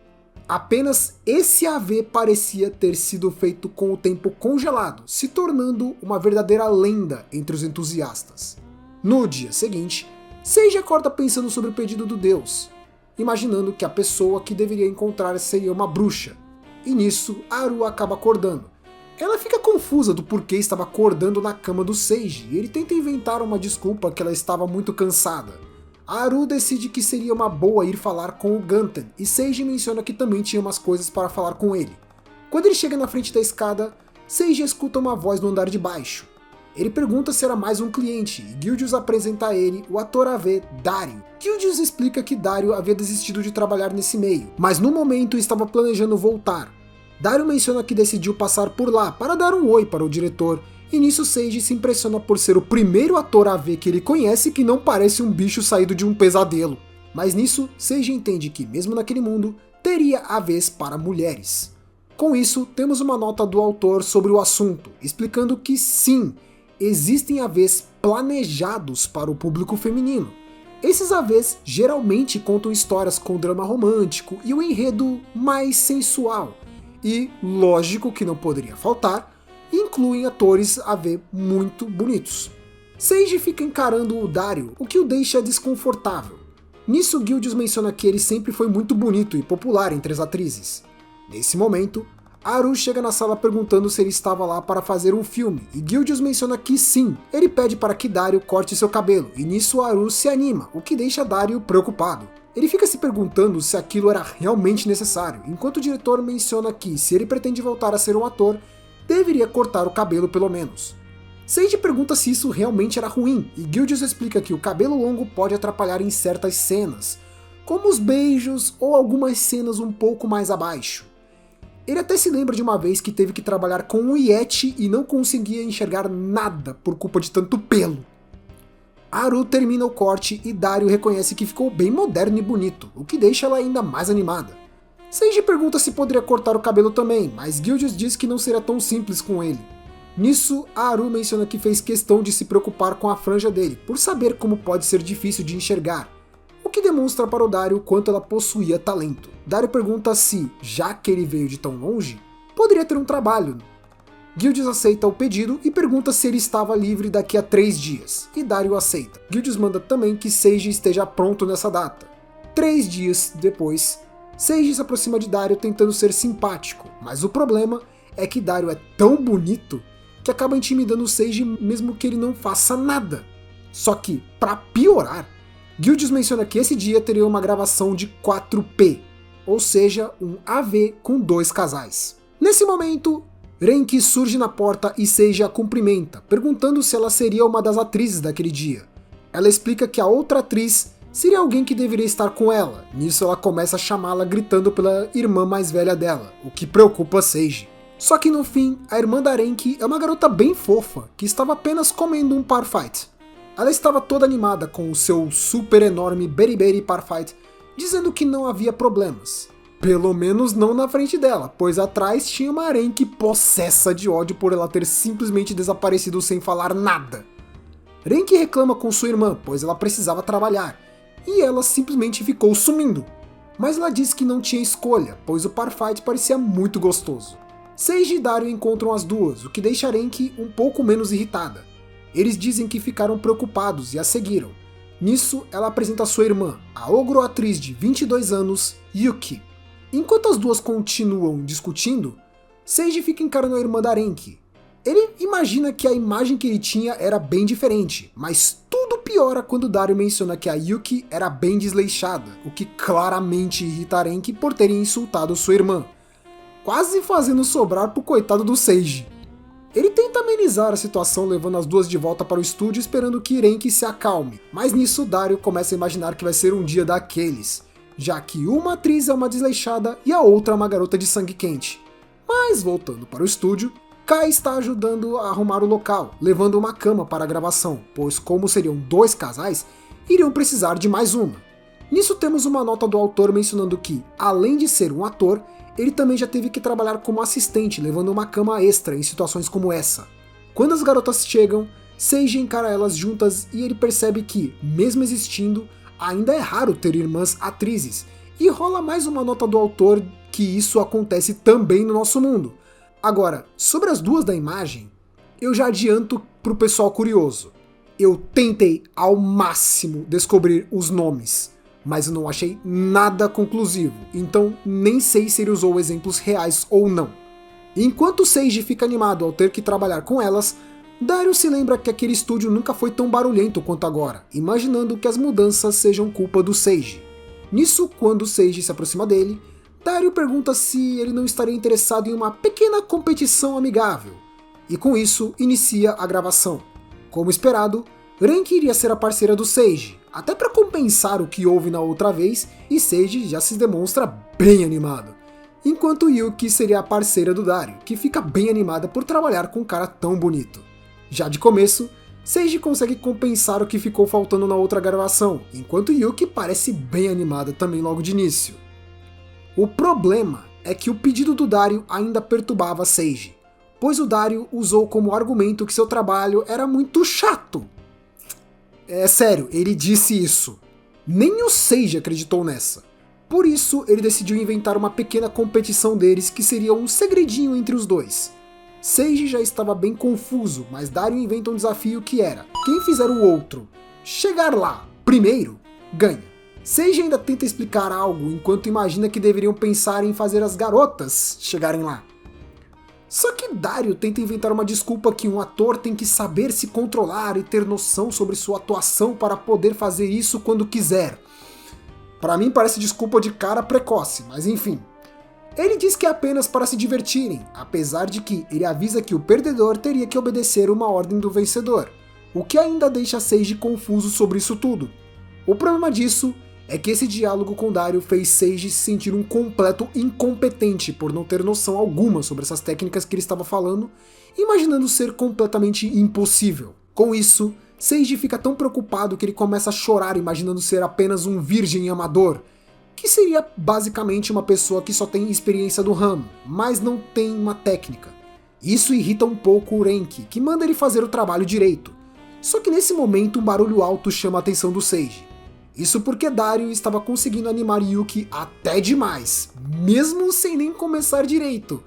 apenas esse AV parecia ter sido feito com o tempo congelado, se tornando uma verdadeira lenda entre os entusiastas. No dia seguinte, Seiji acorda pensando sobre o pedido do deus, imaginando que a pessoa que deveria encontrar seria uma bruxa. E nisso, Haru acaba acordando. Ela fica confusa do porquê estava acordando na cama do Seiji, e ele tenta inventar uma desculpa que ela estava muito cansada. Haru decide que seria uma boa ir falar com o Ganten, e Seiji menciona que também tinha umas coisas para falar com ele. Quando ele chega na frente da escada, Seiji escuta uma voz no andar de baixo. Ele pergunta se era mais um cliente, e Gildius apresenta a ele o ator AV Dario. Gildius explica que Dario havia desistido de trabalhar nesse meio, mas no momento estava planejando voltar. Dario menciona que decidiu passar por lá para dar um oi para o diretor, e nisso Seiji se impressiona por ser o primeiro ator AV que ele conhece que não parece um bicho saído de um pesadelo. Mas nisso, Seiji entende que, mesmo naquele mundo, teria AVs para mulheres. Com isso, temos uma nota do autor sobre o assunto, explicando que sim, existem AVs planejados para o público feminino. Esses AVs geralmente contam histórias com drama romântico e o enredo mais sensual, e, lógico que não poderia faltar, incluem atores AV muito bonitos. Seiji fica encarando o Dario, o que o deixa desconfortável. Nisso, Gildius menciona que ele sempre foi muito bonito e popular entre as atrizes. Nesse momento, Haru chega na sala perguntando se ele estava lá para fazer um filme, e Gildius menciona que sim, ele pede para que Dario corte seu cabelo, e nisso Haru se anima, o que deixa Dario preocupado. Ele fica se perguntando se aquilo era realmente necessário, enquanto o diretor menciona que, se ele pretende voltar a ser um ator, deveria cortar o cabelo pelo menos. Seiji pergunta se isso realmente era ruim, e Gildius explica que o cabelo longo pode atrapalhar em certas cenas, como os beijos ou algumas cenas um pouco mais abaixo. Ele até se lembra de uma vez que teve que trabalhar com um Yeti e não conseguia enxergar nada por culpa de tanto pelo. Haru termina o corte e Dario reconhece que ficou bem moderno e bonito, o que deixa ela ainda mais animada. Seiji pergunta se poderia cortar o cabelo também, mas Gildius diz que não seria tão simples com ele. Nisso, Haru menciona que fez questão de se preocupar com a franja dele, por saber como pode ser difícil de enxergar, o que demonstra para o Dario quanto ela possuía talento. Dario pergunta se, já que ele veio de tão longe, poderia ter um trabalho. Gildius aceita o pedido e pergunta se ele estava livre daqui a 3 dias, e Dario aceita. Gildius manda também que Seiji esteja pronto nessa data. 3 dias depois, Seiji se aproxima de Dario tentando ser simpático, mas o problema é que Dario é tão bonito que acaba intimidando Seiji mesmo que ele não faça nada. Só que, para piorar, Gildius menciona que esse dia teria uma gravação de 4P, ou seja, um AV com 2 casais. Nesse momento, Renki surge na porta e Seiji a cumprimenta, perguntando se ela seria uma das atrizes daquele dia. Ela explica que a outra atriz seria alguém que deveria estar com ela. Nisso ela começa a chamá-la gritando pela irmã mais velha dela, o que preocupa Seiji. Só que no fim, a irmã da Renki é uma garota bem fofa, que estava apenas comendo um Parfait. Ela estava toda animada com o seu super enorme Beriberi Parfait, dizendo que não havia problemas. Pelo menos não na frente dela, pois atrás tinha uma Renki possessa de ódio por ela ter simplesmente desaparecido sem falar nada. Renki reclama com sua irmã, pois ela precisava trabalhar, e ela simplesmente ficou sumindo. Mas ela disse que não tinha escolha, pois o Parfait parecia muito gostoso. Seiji e Dario encontram as duas, o que deixa Renki um pouco menos irritada. Eles dizem que ficaram preocupados e a seguiram. Nisso, ela apresenta sua irmã, a ogro-atriz de 22 anos, Yuki. Enquanto as duas continuam discutindo, Seiji fica encarando a irmã da Renki. Ele imagina que a imagem que ele tinha era bem diferente, mas tudo piora quando Dario menciona que a Yuki era bem desleixada, o que claramente irrita a Renki por terem insultado sua irmã, quase fazendo sobrar pro coitado do Seiji. Ele tenta amenizar a situação levando as duas de volta para o estúdio esperando que Renki se acalme, mas nisso Dario começa a imaginar que vai ser um dia daqueles, já que uma atriz é uma desleixada e a outra é uma garota de sangue quente. Mas voltando para o estúdio, Kai está ajudando a arrumar o local, levando uma cama para a gravação, pois como seriam 2 casais, iriam precisar de mais uma. Nisso temos uma nota do autor mencionando que, além de ser um ator, ele também já teve que trabalhar como assistente, levando uma cama extra em situações como essa. Quando as garotas chegam, Seiji encara elas juntas e ele percebe que, mesmo existindo, ainda é raro ter irmãs atrizes, e rola mais uma nota do autor que isso acontece também no nosso mundo. Agora, sobre as duas da imagem, eu já adianto pro pessoal curioso. Eu tentei ao máximo descobrir os nomes, mas eu não achei nada conclusivo, então nem sei se ele usou exemplos reais ou não. Enquanto Seiji fica animado ao ter que trabalhar com elas, Dario se lembra que aquele estúdio nunca foi tão barulhento quanto agora, imaginando que as mudanças sejam culpa do Seiji. Nisso, quando Seiji se aproxima dele, Dario pergunta se ele não estaria interessado em uma pequena competição amigável, e com isso inicia a gravação. Como esperado, Renki iria ser a parceira do Seiji, até para compensar o que houve na outra vez, e Seiji já se demonstra bem animado. Enquanto Yuki seria a parceira do Dario, que fica bem animada por trabalhar com um cara tão bonito. Já de começo, Seiji consegue compensar o que ficou faltando na outra gravação, enquanto Yuki parece bem animada também logo de início. O problema é que o pedido do Dario ainda perturbava Seiji, pois o Dario usou como argumento que seu trabalho era muito chato. É sério, ele disse isso. Nem o Seiji acreditou nessa. Por isso, ele decidiu inventar uma pequena competição deles que seria um segredinho entre os dois. Seiji já estava bem confuso, mas Dario inventa um desafio que era: quem fizer o outro chegar lá primeiro, ganha. Seiji ainda tenta explicar algo enquanto imagina que deveriam pensar em fazer as garotas chegarem lá. Só que Dario tenta inventar uma desculpa que um ator tem que saber se controlar e ter noção sobre sua atuação para poder fazer isso quando quiser. Pra mim parece desculpa de cara precoce, mas enfim. Ele diz que é apenas para se divertirem, apesar de que ele avisa que o perdedor teria que obedecer uma ordem do vencedor, o que ainda deixa Seiji confuso sobre isso tudo. O problema disso é que esse diálogo com Dario fez Seiji se sentir um completo incompetente por não ter noção alguma sobre essas técnicas que ele estava falando, imaginando ser completamente impossível. Com isso, Seiji fica tão preocupado que ele começa a chorar imaginando ser apenas um virgem amador, que seria basicamente uma pessoa que só tem experiência do ramo, mas não tem uma técnica. Isso irrita um pouco o Renki, que manda ele fazer o trabalho direito. Só que nesse momento um barulho alto chama a atenção do Seiji. Isso porque Dario estava conseguindo animar Yuki até demais, mesmo sem nem começar direito,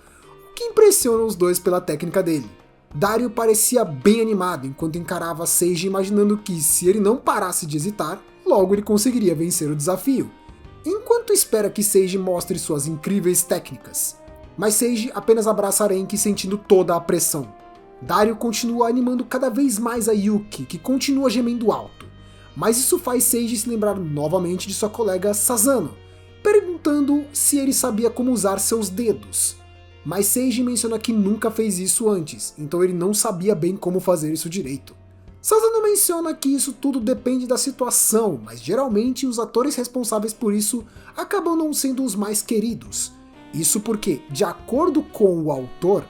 o que impressiona os dois pela técnica dele. Dario parecia bem animado enquanto encarava Seiji, imaginando que se ele não parasse de hesitar, logo ele conseguiria vencer o desafio. Enquanto espera que Seiji mostre suas incríveis técnicas, mas Seiji apenas abraça Renki sentindo toda a pressão. Dario continua animando cada vez mais a Yuki, que continua gemendo alto, mas isso faz Seiji se lembrar novamente de sua colega Sazano, perguntando se ele sabia como usar seus dedos. Mas Seiji menciona que nunca fez isso antes, então ele não sabia bem como fazer isso direito. Sazano menciona que isso tudo depende da situação, mas geralmente os atores responsáveis por isso acabam não sendo os mais queridos. Isso porque, de acordo com o autor,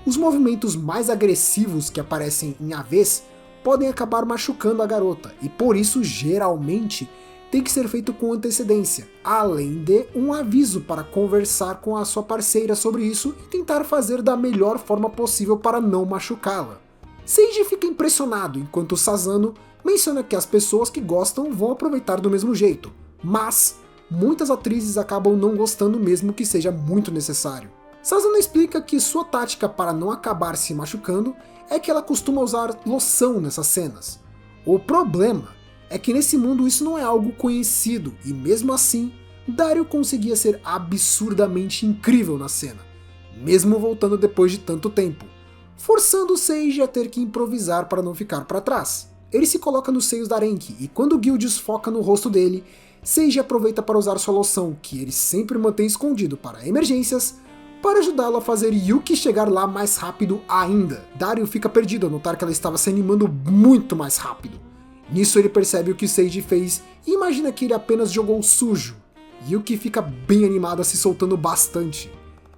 os movimentos mais agressivos que aparecem em AVs podem acabar machucando a garota, e por isso geralmente tem que ser feito com antecedência, além de um aviso para conversar com a sua parceira sobre isso e tentar fazer da melhor forma possível para não machucá-la. Seiji fica impressionado, enquanto Sazano menciona que as pessoas que gostam vão aproveitar do mesmo jeito, mas muitas atrizes acabam não gostando mesmo que seja muito necessário. Sazano explica que sua tática para não acabar se machucando é que ela costuma usar loção nessas cenas. O problema é que nesse mundo isso não é algo conhecido, e mesmo assim, Dario conseguia ser absurdamente incrível na cena, mesmo voltando depois de tanto tempo, forçando Seiji a ter que improvisar para não ficar para trás. Ele se coloca nos seios da Renki, e quando Guildius foca no rosto dele, Seiji aproveita para usar sua loção, que ele sempre mantém escondido para emergências, para ajudá-lo a fazer Yuki chegar lá mais rápido ainda. Dario fica perdido ao notar que ela estava se animando muito mais rápido. Nisso ele percebe o que Seiji fez e imagina que ele apenas jogou sujo. Yuki fica bem animada, se soltando bastante.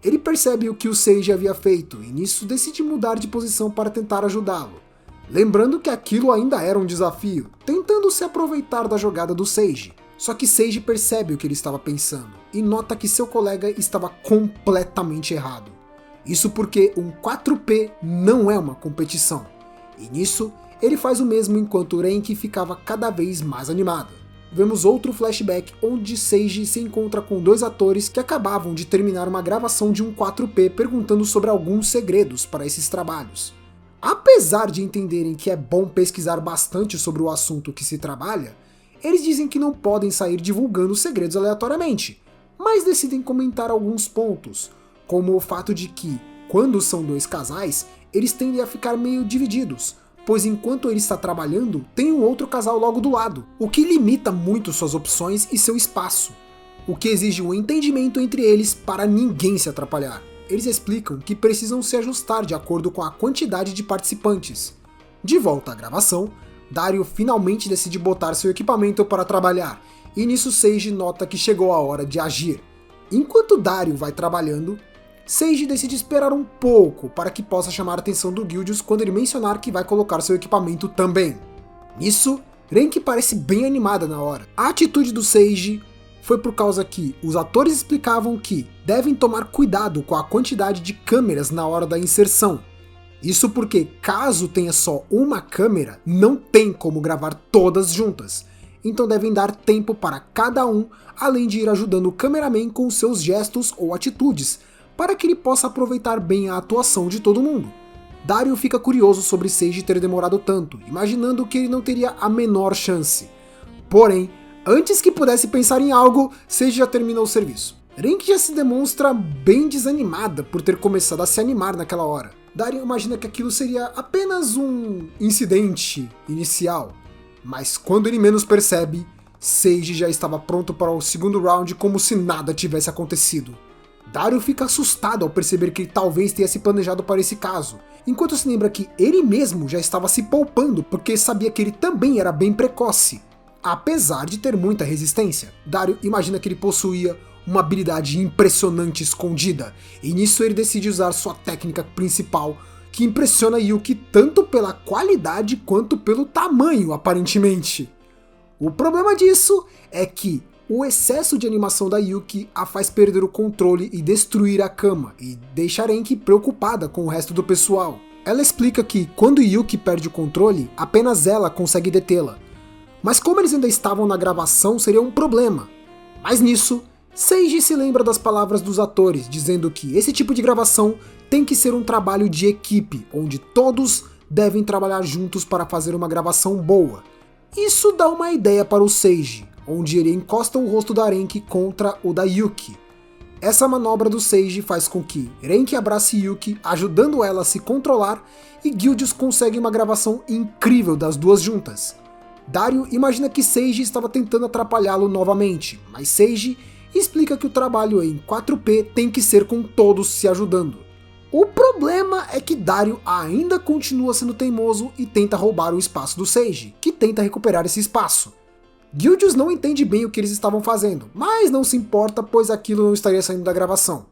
Ele percebe o que o Seiji havia feito e nisso decide mudar de posição para tentar ajudá-lo. Lembrando que aquilo ainda era um desafio, tentando se aproveitar da jogada do Seiji. Só que Seiji percebe o que ele estava pensando e nota que seu colega estava completamente errado. Isso porque um 4P não é uma competição. E nisso, ele faz o mesmo enquanto Renki ficava cada vez mais animada. Vemos outro flashback onde Seiji se encontra com dois atores que acabavam de terminar uma gravação de um 4P perguntando sobre alguns segredos para esses trabalhos. Apesar de entenderem que é bom pesquisar bastante sobre o assunto que se trabalha, eles dizem que não podem sair divulgando segredos aleatoriamente, mas decidem comentar alguns pontos, como o fato de que, quando são dois casais, eles tendem a ficar meio divididos, pois enquanto ele está trabalhando, tem um outro casal logo do lado, o que limita muito suas opções e seu espaço, o que exige um entendimento entre eles para ninguém se atrapalhar. Eles explicam que precisam se ajustar de acordo com a quantidade de participantes. De volta à gravação, Dario finalmente decide botar seu equipamento para trabalhar, e nisso Seiji nota que chegou a hora de agir. Enquanto Dario vai trabalhando, Seiji decide esperar um pouco para que possa chamar a atenção do Guildius quando ele mencionar que vai colocar seu equipamento também. Nisso, Renki parece bem animada na hora. A atitude do Seiji foi por causa que os atores explicavam que devem tomar cuidado com a quantidade de câmeras na hora da inserção. Isso porque, caso tenha só uma câmera, não tem como gravar todas juntas. Então devem dar tempo para cada um, além de ir ajudando o cameraman com seus gestos ou atitudes, para que ele possa aproveitar bem a atuação de todo mundo. Dario fica curioso sobre Seiji ter demorado tanto, imaginando que ele não teria a menor chance. Porém, antes que pudesse pensar em algo, Seiji já terminou o serviço. Renki já se demonstra bem desanimada por ter começado a se animar naquela hora. Dario imagina que aquilo seria apenas um incidente inicial, mas quando ele menos percebe, Seiji já estava pronto para o segundo round como se nada tivesse acontecido. Dario fica assustado ao perceber que ele talvez tenha se planejado para esse caso, enquanto se lembra que ele mesmo já estava se poupando porque sabia que ele também era bem precoce. Apesar de ter muita resistência, Dario imagina que ele possuía uma habilidade impressionante escondida, e nisso ele decide usar sua técnica principal, que impressiona Yuki tanto pela qualidade quanto pelo tamanho, aparentemente. O problema disso é que o excesso de animação da Yuki a faz perder o controle e destruir a cama, e deixa Renki preocupada com o resto do pessoal. Ela explica que, quando Yuki perde o controle, apenas ela consegue detê-la. Mas como eles ainda estavam na gravação, seria um problema. Mas nisso, Seiji se lembra das palavras dos atores, dizendo que esse tipo de gravação tem que ser um trabalho de equipe, onde todos devem trabalhar juntos para fazer uma gravação boa. Isso dá uma ideia para o Seiji, onde ele encosta o rosto da Renki contra o da Yuki. Essa manobra do Seiji faz com que Renki abrace Yuki, ajudando ela a se controlar, e Guildius consegue uma gravação incrível das duas juntas. Dario imagina que Seiji estava tentando atrapalhá-lo novamente, mas Seiji explica que o trabalho em 4P tem que ser com todos se ajudando. O problema é que Dario ainda continua sendo teimoso e tenta roubar o espaço do Seiji, que tenta recuperar esse espaço. Guildius não entende bem o que eles estavam fazendo, mas não se importa, pois aquilo não estaria saindo da gravação.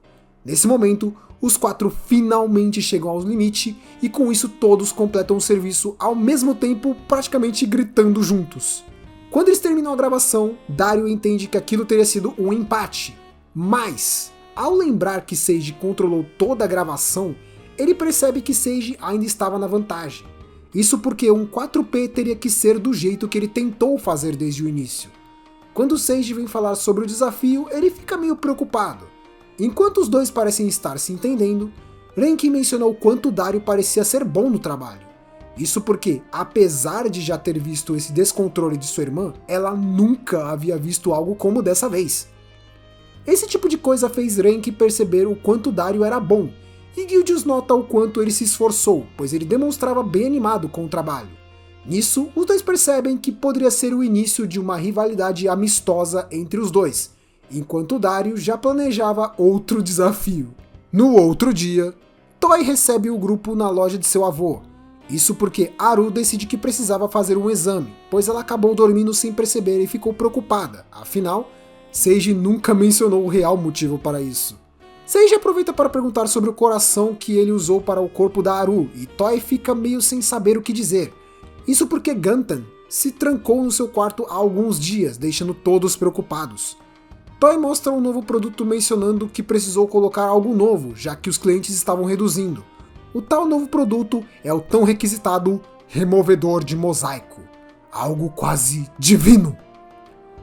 Nesse momento, os quatro finalmente chegam ao limite, e com isso todos completam o serviço ao mesmo tempo, praticamente gritando juntos. Quando eles terminam a gravação, Dario entende que aquilo teria sido um empate, mas, ao lembrar que Seiji controlou toda a gravação, ele percebe que Seiji ainda estava na vantagem. Isso porque um 4P teria que ser do jeito que ele tentou fazer desde o início. Quando Seiji vem falar sobre o desafio, ele fica meio preocupado. Enquanto os dois parecem estar se entendendo, Renki menciona o quanto Dario parecia ser bom no trabalho. Isso porque, apesar de já ter visto esse descontrole de sua irmã, ela nunca havia visto algo como dessa vez. Esse tipo de coisa fez Renki perceber o quanto Dario era bom, e Guildius nota o quanto ele se esforçou, pois ele demonstrava bem animado com o trabalho. Nisso, os dois percebem que poderia ser o início de uma rivalidade amistosa entre os dois, enquanto Dario já planejava outro desafio. No outro dia, Toy recebe o grupo na loja de seu avô. Isso porque Haru decide que precisava fazer um exame, pois ela acabou dormindo sem perceber e ficou preocupada. Afinal, Seiji nunca mencionou o real motivo para isso. Seiji aproveita para perguntar sobre o coração que ele usou para o corpo da Haru, e Toy fica meio sem saber o que dizer. Isso porque Gantan se trancou no seu quarto há alguns dias, deixando todos preocupados. Toei mostra um novo produto mencionando que precisou colocar algo novo, já que os clientes estavam reduzindo. O tal novo produto é o tão requisitado removedor de mosaico. Algo quase divino.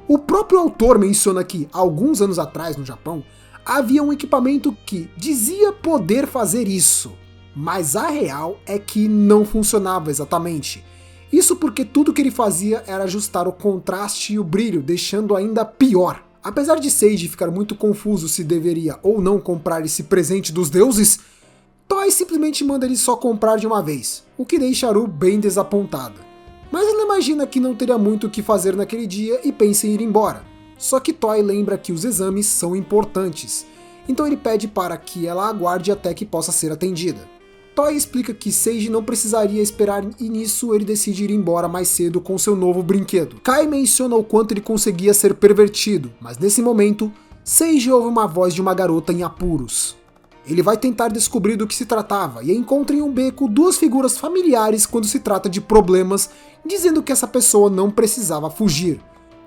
O próprio autor menciona que, alguns anos atrás no Japão, havia um equipamento que dizia poder fazer isso, mas a real é que não funcionava exatamente. Isso porque tudo que ele fazia era ajustar o contraste e o brilho, deixando ainda pior. Apesar de Seiji ficar muito confuso se deveria ou não comprar esse presente dos deuses, Toei simplesmente manda ele só comprar de uma vez, o que deixa Haru bem desapontada. Mas ela imagina que não teria muito o que fazer naquele dia e pensa em ir embora. Só que Toei lembra que os exames são importantes, então ele pede para que ela aguarde até que possa ser atendida. Toei explica que Seiji não precisaria esperar e nisso ele decide ir embora mais cedo com seu novo brinquedo. Kai menciona o quanto ele conseguia ser pervertido, mas nesse momento, Seiji ouve uma voz de uma garota em apuros. Ele vai tentar descobrir do que se tratava e encontra em um beco duas figuras familiares quando se trata de problemas, dizendo que essa pessoa não precisava fugir.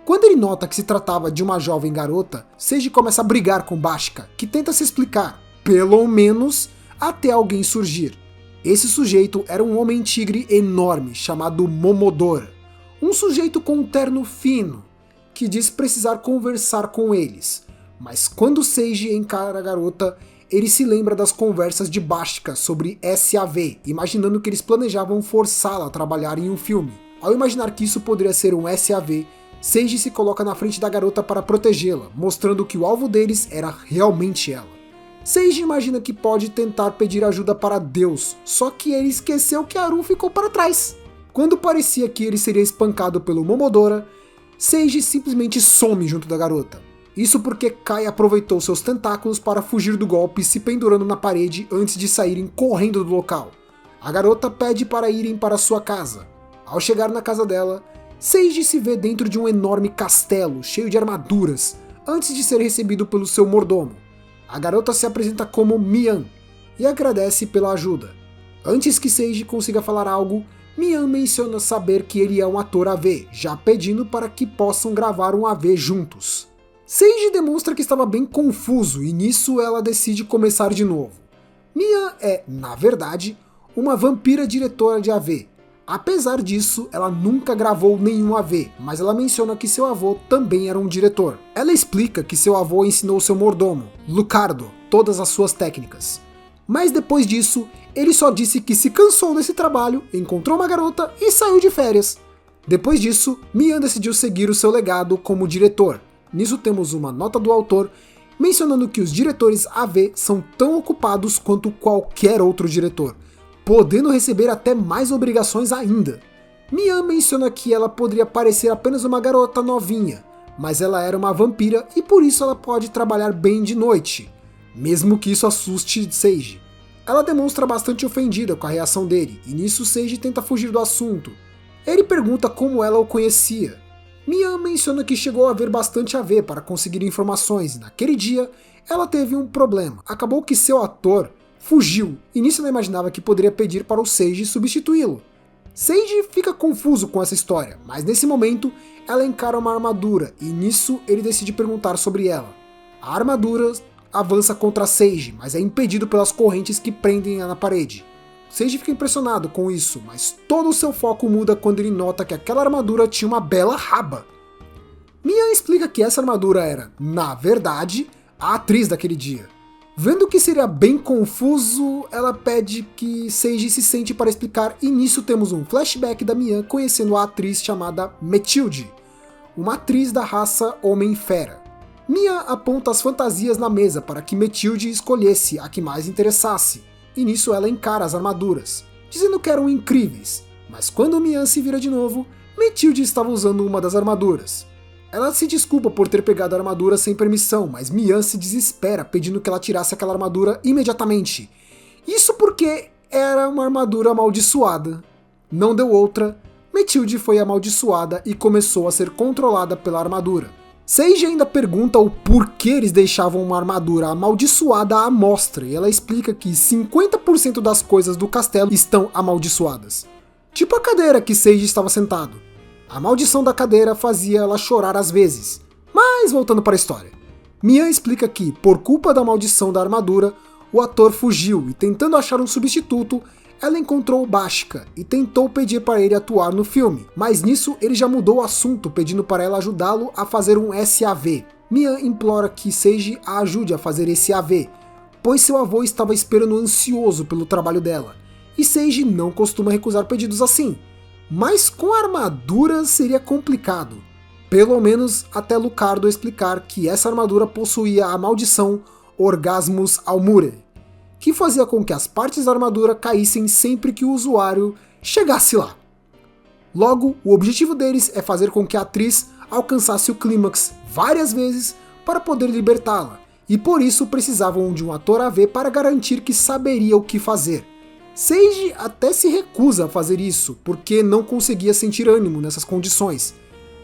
Quando ele nota que se tratava de uma jovem garota, Seiji começa a brigar com Bashika, que tenta se explicar, pelo menos até alguém surgir. Esse sujeito era um homem-tigre enorme chamado Momodora, um sujeito com um terno fino, que diz precisar conversar com eles. Mas quando Seiji encara a garota, ele se lembra das conversas de Bashika sobre SAV, imaginando que eles planejavam forçá-la a trabalhar em um filme. Ao imaginar que isso poderia ser um SAV, Seiji se coloca na frente da garota para protegê-la, mostrando que o alvo deles era realmente ela. Seiji imagina que pode tentar pedir ajuda para Deus, só que ele esqueceu que Haru ficou para trás. Quando parecia que ele seria espancado pelo Momodora, Seiji simplesmente some junto da garota. Isso porque Kai aproveitou seus tentáculos para fugir do golpe, se pendurando na parede antes de saírem correndo do local. A garota pede para irem para sua casa. Ao chegar na casa dela, Seiji se vê dentro de um enorme castelo cheio de armaduras, antes de ser recebido pelo seu mordomo. A garota se apresenta como Mian e agradece pela ajuda. Antes que Seiji consiga falar algo, Mian menciona saber que ele é um ator AV, já pedindo para que possam gravar um AV juntos. Seiji demonstra que estava bem confuso e nisso ela decide começar de novo. Mian é, na verdade, uma vampira diretora de AV. Apesar disso, ela nunca gravou nenhum AV, mas ela menciona que seu avô também era um diretor. Ela explica que seu avô ensinou seu mordomo, Lucardo, todas as suas técnicas. Mas depois disso, ele só disse que se cansou desse trabalho, encontrou uma garota e saiu de férias. Depois disso, Mian decidiu seguir o seu legado como diretor. Nisso temos uma nota do autor mencionando que os diretores AV são tão ocupados quanto qualquer outro diretor, podendo receber até mais obrigações ainda. Mian menciona que ela poderia parecer apenas uma garota novinha, mas ela era uma vampira e por isso ela pode trabalhar bem de noite, mesmo que isso assuste Seiji. Ela demonstra bastante ofendida com a reação dele, e nisso Seiji tenta fugir do assunto. Ele pergunta como ela o conhecia. Mian menciona que chegou a ver bastante AV para conseguir informações, e naquele dia ela teve um problema. Acabou que seu ator fugiu, e nisso ela imaginava que poderia pedir para o Seiji substituí-lo. Seiji fica confuso com essa história, mas nesse momento ela encara uma armadura, e nisso ele decide perguntar sobre ela. A armadura avança contra Seiji, mas é impedido pelas correntes que prendem-a na parede. Seiji fica impressionado com isso, mas todo o seu foco muda quando ele nota que aquela armadura tinha uma bela raba. Mian explica que essa armadura era, na verdade, a atriz daquele dia. Vendo que seria bem confuso, ela pede que Seiji se sente para explicar e nisso temos um flashback da Mian conhecendo a atriz chamada Metilde, uma atriz da raça Homem-Fera. Mian aponta as fantasias na mesa para que Metilde escolhesse a que mais interessasse, e nisso ela encara as armaduras, dizendo que eram incríveis, mas quando Mian se vira de novo, Metilde estava usando uma das armaduras. Ela se desculpa por ter pegado a armadura sem permissão, mas Mian se desespera pedindo que ela tirasse aquela armadura imediatamente. Isso porque era uma armadura amaldiçoada. Não deu outra, Metilde foi amaldiçoada e começou a ser controlada pela armadura. Seiji ainda pergunta o porquê eles deixavam uma armadura amaldiçoada à mostra, e ela explica que 50% das coisas do castelo estão amaldiçoadas. Tipo a cadeira que Seiji estava sentado. A maldição da cadeira fazia ela chorar às vezes. Mas voltando para a história. Mian explica que, por culpa da maldição da armadura, o ator fugiu e, tentando achar um substituto, ela encontrou o Bashka e tentou pedir para ele atuar no filme, mas nisso ele já mudou o assunto, pedindo para ela ajudá-lo a fazer um SAV. Mian implora que Seiji a ajude a fazer esse AV, pois seu avô estava esperando ansioso pelo trabalho dela, e Seiji não costuma recusar pedidos assim, mas com a armadura seria complicado, pelo menos até Lucardo explicar que essa armadura possuía a maldição Orgasmus Almure, que fazia com que as partes da armadura caíssem sempre que o usuário chegasse lá. Logo, o objetivo deles é fazer com que a atriz alcançasse o clímax várias vezes para poder libertá-la, e por isso precisavam de um ator AV para garantir que saberia o que fazer. Seiji até se recusa a fazer isso, porque não conseguia sentir ânimo nessas condições,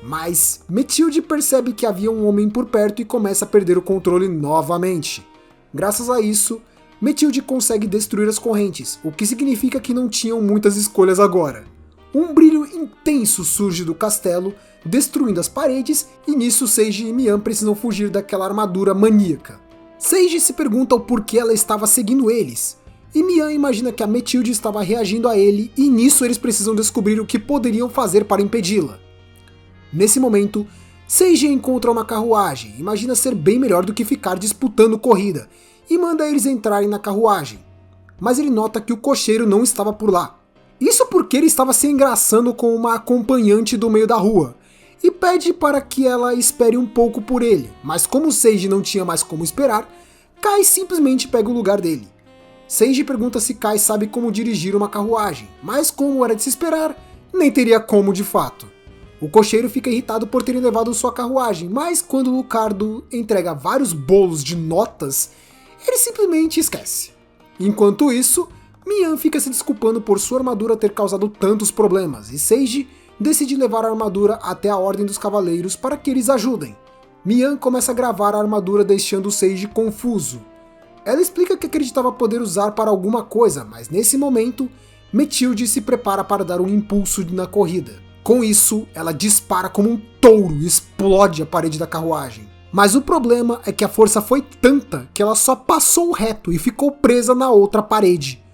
mas Metilde percebe que havia um homem por perto e começa a perder o controle novamente. Graças a isso, Metilde consegue destruir as correntes, o que significa que não tinham muitas escolhas agora. Um brilho intenso surge do castelo, destruindo as paredes, e nisso Seiji e Mian precisam fugir daquela armadura maníaca. Seiji se pergunta o porquê ela estava seguindo eles, e Mian imagina que a Metilde estava reagindo a ele, e nisso eles precisam descobrir o que poderiam fazer para impedi-la. Nesse momento, Seiji encontra uma carruagem, imagina ser bem melhor do que ficar disputando corrida, e manda eles entrarem na carruagem. Mas ele nota que o cocheiro não estava por lá. Isso porque ele estava se engraçando com uma acompanhante do meio da rua, e pede para que ela espere um pouco por ele, mas como Seiji não tinha mais como esperar, Kai simplesmente pega o lugar dele. Seiji pergunta se Kai sabe como dirigir uma carruagem, mas como era de se esperar, nem teria como de fato. O cocheiro fica irritado por terem levado sua carruagem, mas quando Lucardo entrega vários bolos de notas, ele simplesmente esquece. Enquanto isso, Mian fica se desculpando por sua armadura ter causado tantos problemas, e Seiji decide levar a armadura até a Ordem dos Cavaleiros para que eles ajudem. Mian começa a gravar a armadura deixando Seiji confuso. Ela explica que acreditava poder usar para alguma coisa, mas nesse momento, Metilde se prepara para dar um impulso na corrida. Com isso, ela dispara como um touro e explode a parede da carruagem. Mas o problema é que a força foi tanta que ela só passou reto e ficou presa na outra parede.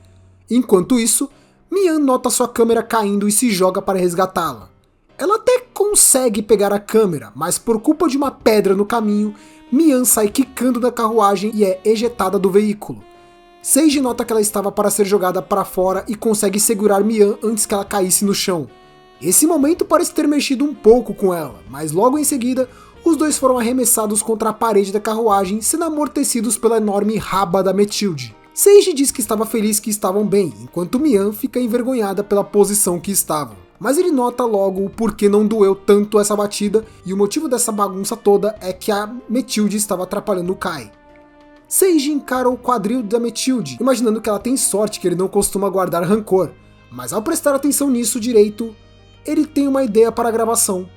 Enquanto isso, Mian nota sua câmera caindo e se joga para resgatá-la. Ela até consegue pegar a câmera, mas por culpa de uma pedra no caminho, Mian sai quicando da carruagem e é ejetada do veículo. Seiji nota que ela estava para ser jogada para fora e consegue segurar Mian antes que ela caísse no chão. Esse momento parece ter mexido um pouco com ela, mas logo em seguida, os dois foram arremessados contra a parede da carruagem, sendo amortecidos pela enorme raba da Metilde. Seiji diz que estava feliz que estavam bem, enquanto Mian fica envergonhada pela posição que estavam. Mas ele nota logo o porquê não doeu tanto essa batida, e o motivo dessa bagunça toda é que a Metilde estava atrapalhando o Kai. Seiji encara o quadril da Metilde, imaginando que ela tem sorte que ele não costuma guardar rancor, mas ao prestar atenção nisso direito, ele tem uma ideia para a gravação.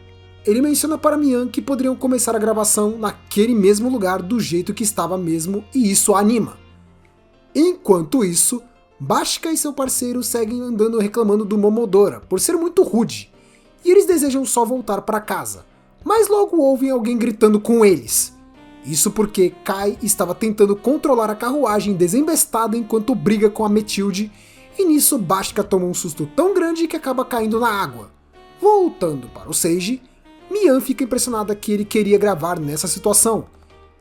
Ele menciona para Mian que poderiam começar a gravação naquele mesmo lugar do jeito que estava mesmo, e isso a anima. Enquanto isso, Bashka e seu parceiro seguem andando reclamando do Momodora por ser muito rude, e eles desejam só voltar para casa, mas logo ouvem alguém gritando com eles. Isso porque Kai estava tentando controlar a carruagem desembestada enquanto briga com a Metilde, e nisso Bashka toma um susto tão grande que acaba caindo na água. Voltando para o Seiji, Mian fica impressionada que ele queria gravar nessa situação.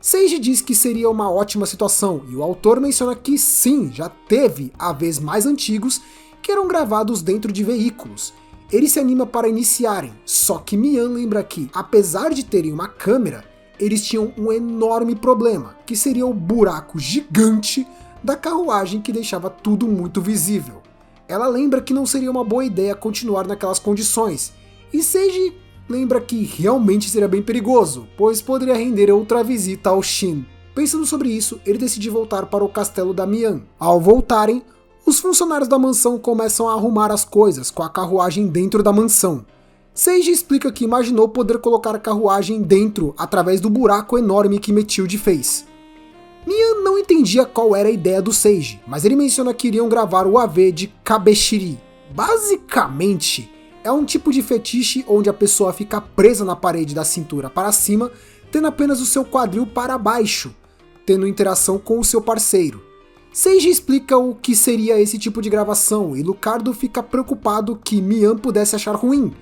Seiji diz que seria uma ótima situação, e o autor menciona que sim, já teve AVs mais antigos que eram gravados dentro de veículos. Ele se anima para iniciarem, só que Mian lembra que, apesar de terem uma câmera, eles tinham um enorme problema, que seria o buraco gigante da carruagem que deixava tudo muito visível. Ela lembra que não seria uma boa ideia continuar naquelas condições, e Seiji lembra que realmente seria bem perigoso, pois poderia render outra visita ao Shin. Pensando sobre isso, ele decide voltar para o castelo da Mian. Ao voltarem, os funcionários da mansão começam a arrumar as coisas com a carruagem dentro da mansão. Seiji explica que imaginou poder colocar a carruagem dentro através do buraco enorme que Metilde fez. Mian não entendia qual era a ideia do Seiji, mas ele menciona que iriam gravar o AV de Kabeshiri. Basicamente, é um tipo de fetiche onde a pessoa fica presa na parede da cintura para cima, tendo apenas o seu quadril para baixo, tendo interação com o seu parceiro. Seiji explica o que seria esse tipo de gravação e Lucardo fica preocupado que Mian pudesse achar ruim,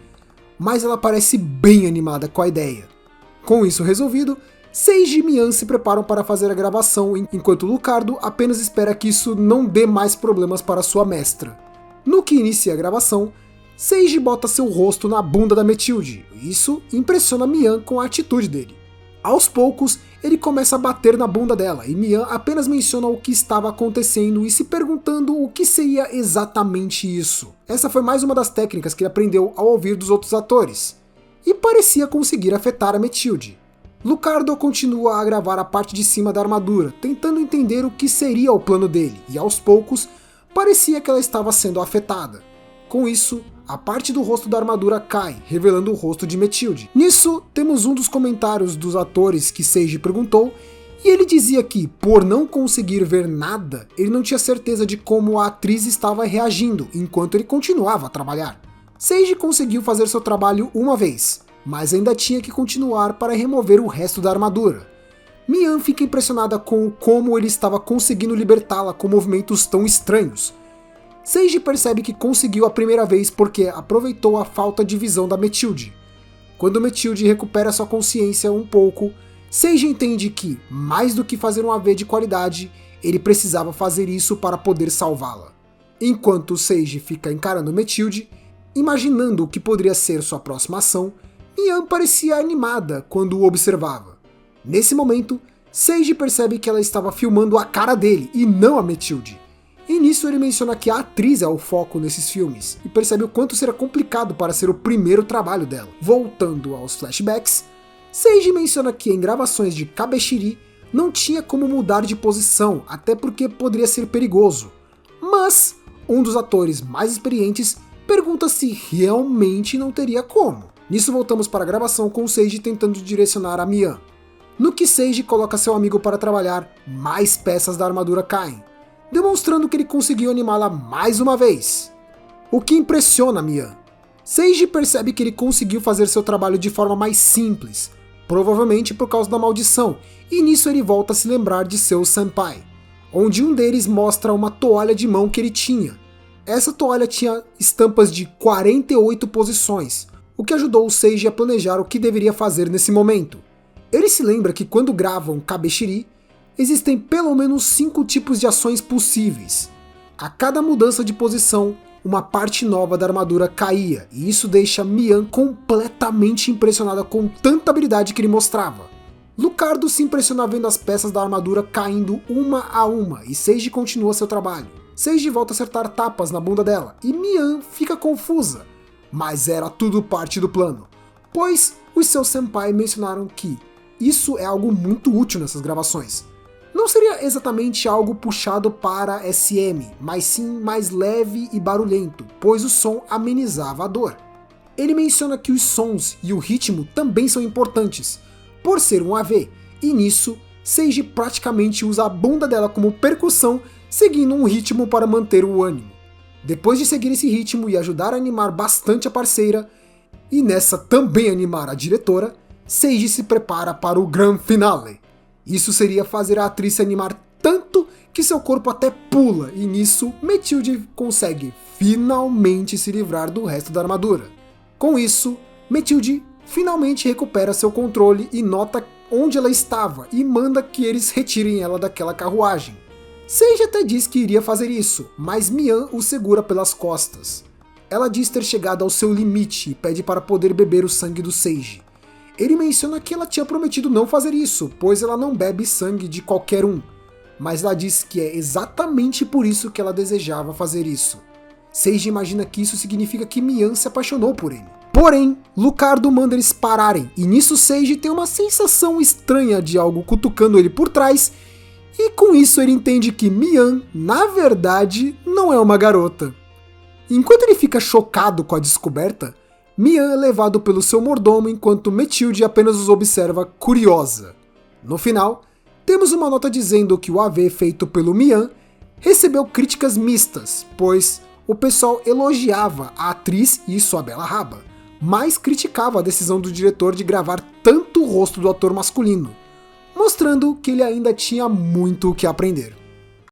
mas ela parece bem animada com a ideia. Com isso resolvido, Seiji e Mian se preparam para fazer a gravação, enquanto Lucardo apenas espera que isso não dê mais problemas para sua mestra. No que inicia a gravação, Seiji bota seu rosto na bunda da Metilde, e isso impressiona Mian com a atitude dele. Aos poucos, ele começa a bater na bunda dela, e Mian apenas menciona o que estava acontecendo e se perguntando o que seria exatamente isso. Essa foi mais uma das técnicas que ele aprendeu ao ouvir dos outros atores, e parecia conseguir afetar a Metilde. Lucardo continua a gravar a parte de cima da armadura, tentando entender o que seria o plano dele, e aos poucos, parecia que ela estava sendo afetada. Com isso, a parte do rosto da armadura cai, revelando o rosto de Metilde. Nisso, temos um dos comentários dos atores que Seiji perguntou, e ele dizia que, por não conseguir ver nada, ele não tinha certeza de como a atriz estava reagindo, enquanto ele continuava a trabalhar. Seiji conseguiu fazer seu trabalho uma vez, mas ainda tinha que continuar para remover o resto da armadura. Mian fica impressionada com como ele estava conseguindo libertá-la com movimentos tão estranhos. Seiji percebe que conseguiu a primeira vez porque aproveitou a falta de visão da Metilde. Quando Metilde recupera sua consciência um pouco, Seiji entende que, mais do que fazer um AV de qualidade, ele precisava fazer isso para poder salvá-la. Enquanto Seiji fica encarando Metilde, imaginando o que poderia ser sua próxima ação, Mian parecia animada quando o observava. Nesse momento, Seiji percebe que ela estava filmando a cara dele e não a Metilde. E nisso ele menciona que a atriz é o foco nesses filmes, e percebe o quanto será complicado para ser o primeiro trabalho dela. Voltando aos flashbacks, Seiji menciona que em gravações de Kabeshiri não tinha como mudar de posição, até porque poderia ser perigoso. Mas um dos atores mais experientes pergunta se realmente não teria como. Nisso voltamos para a gravação com Seiji tentando direcionar a Mian. No que Seiji coloca seu amigo para trabalhar, mais peças da armadura caem, demonstrando que ele conseguiu animá-la mais uma vez. O que impressiona Mian. Seiji percebe que ele conseguiu fazer seu trabalho de forma mais simples, provavelmente por causa da maldição, e nisso ele volta a se lembrar de seu senpai, onde um deles mostra uma toalha de mão que ele tinha. Essa toalha tinha estampas de 48 posições, o que ajudou o Seiji a planejar o que deveria fazer nesse momento. Ele se lembra que quando gravam Kabeshiri, existem pelo menos 5 tipos de ações possíveis. A cada mudança de posição, uma parte nova da armadura caía, e isso deixa Mian completamente impressionada com tanta habilidade que ele mostrava. Lucardo se impressiona vendo as peças da armadura caindo uma a uma, e Seiji continua seu trabalho. Seiji volta a acertar tapas na bunda dela, e Mian fica confusa, mas era tudo parte do plano, pois os seus senpai mencionaram que isso é algo muito útil nessas gravações. Não seria exatamente algo puxado para SM, mas sim mais leve e barulhento, pois o som amenizava a dor. Ele menciona que os sons e o ritmo também são importantes, por ser um AV, e nisso, Seiji praticamente usa a bunda dela como percussão, seguindo um ritmo para manter o ânimo. Depois de seguir esse ritmo e ajudar a animar bastante a parceira, e nessa também animar a diretora, Seiji se prepara para o Grand Finale. Isso seria fazer a atriz se animar tanto que seu corpo até pula, e nisso Metilde consegue finalmente se livrar do resto da armadura. Com isso, Metilde finalmente recupera seu controle e nota onde ela estava e manda que eles retirem ela daquela carruagem. Seiji até diz que iria fazer isso, mas Mian o segura pelas costas. Ela diz ter chegado ao seu limite e pede para poder beber o sangue do Seiji. Ele menciona que ela tinha prometido não fazer isso, pois ela não bebe sangue de qualquer um, mas ela diz que é exatamente por isso que ela desejava fazer isso. Seiji imagina que isso significa que Mian se apaixonou por ele. Porém, Lucardo manda eles pararem, e nisso Seiji tem uma sensação estranha de algo cutucando ele por trás, e com isso ele entende que Mian, na verdade, não é uma garota. Enquanto ele fica chocado com a descoberta, Mian é levado pelo seu mordomo enquanto Metilde apenas os observa curiosa. No final, temos uma nota dizendo que o AV feito pelo Mian recebeu críticas mistas, pois o pessoal elogiava a atriz e sua bela raba, mas criticava a decisão do diretor de gravar tanto o rosto do ator masculino, mostrando que ele ainda tinha muito o que aprender.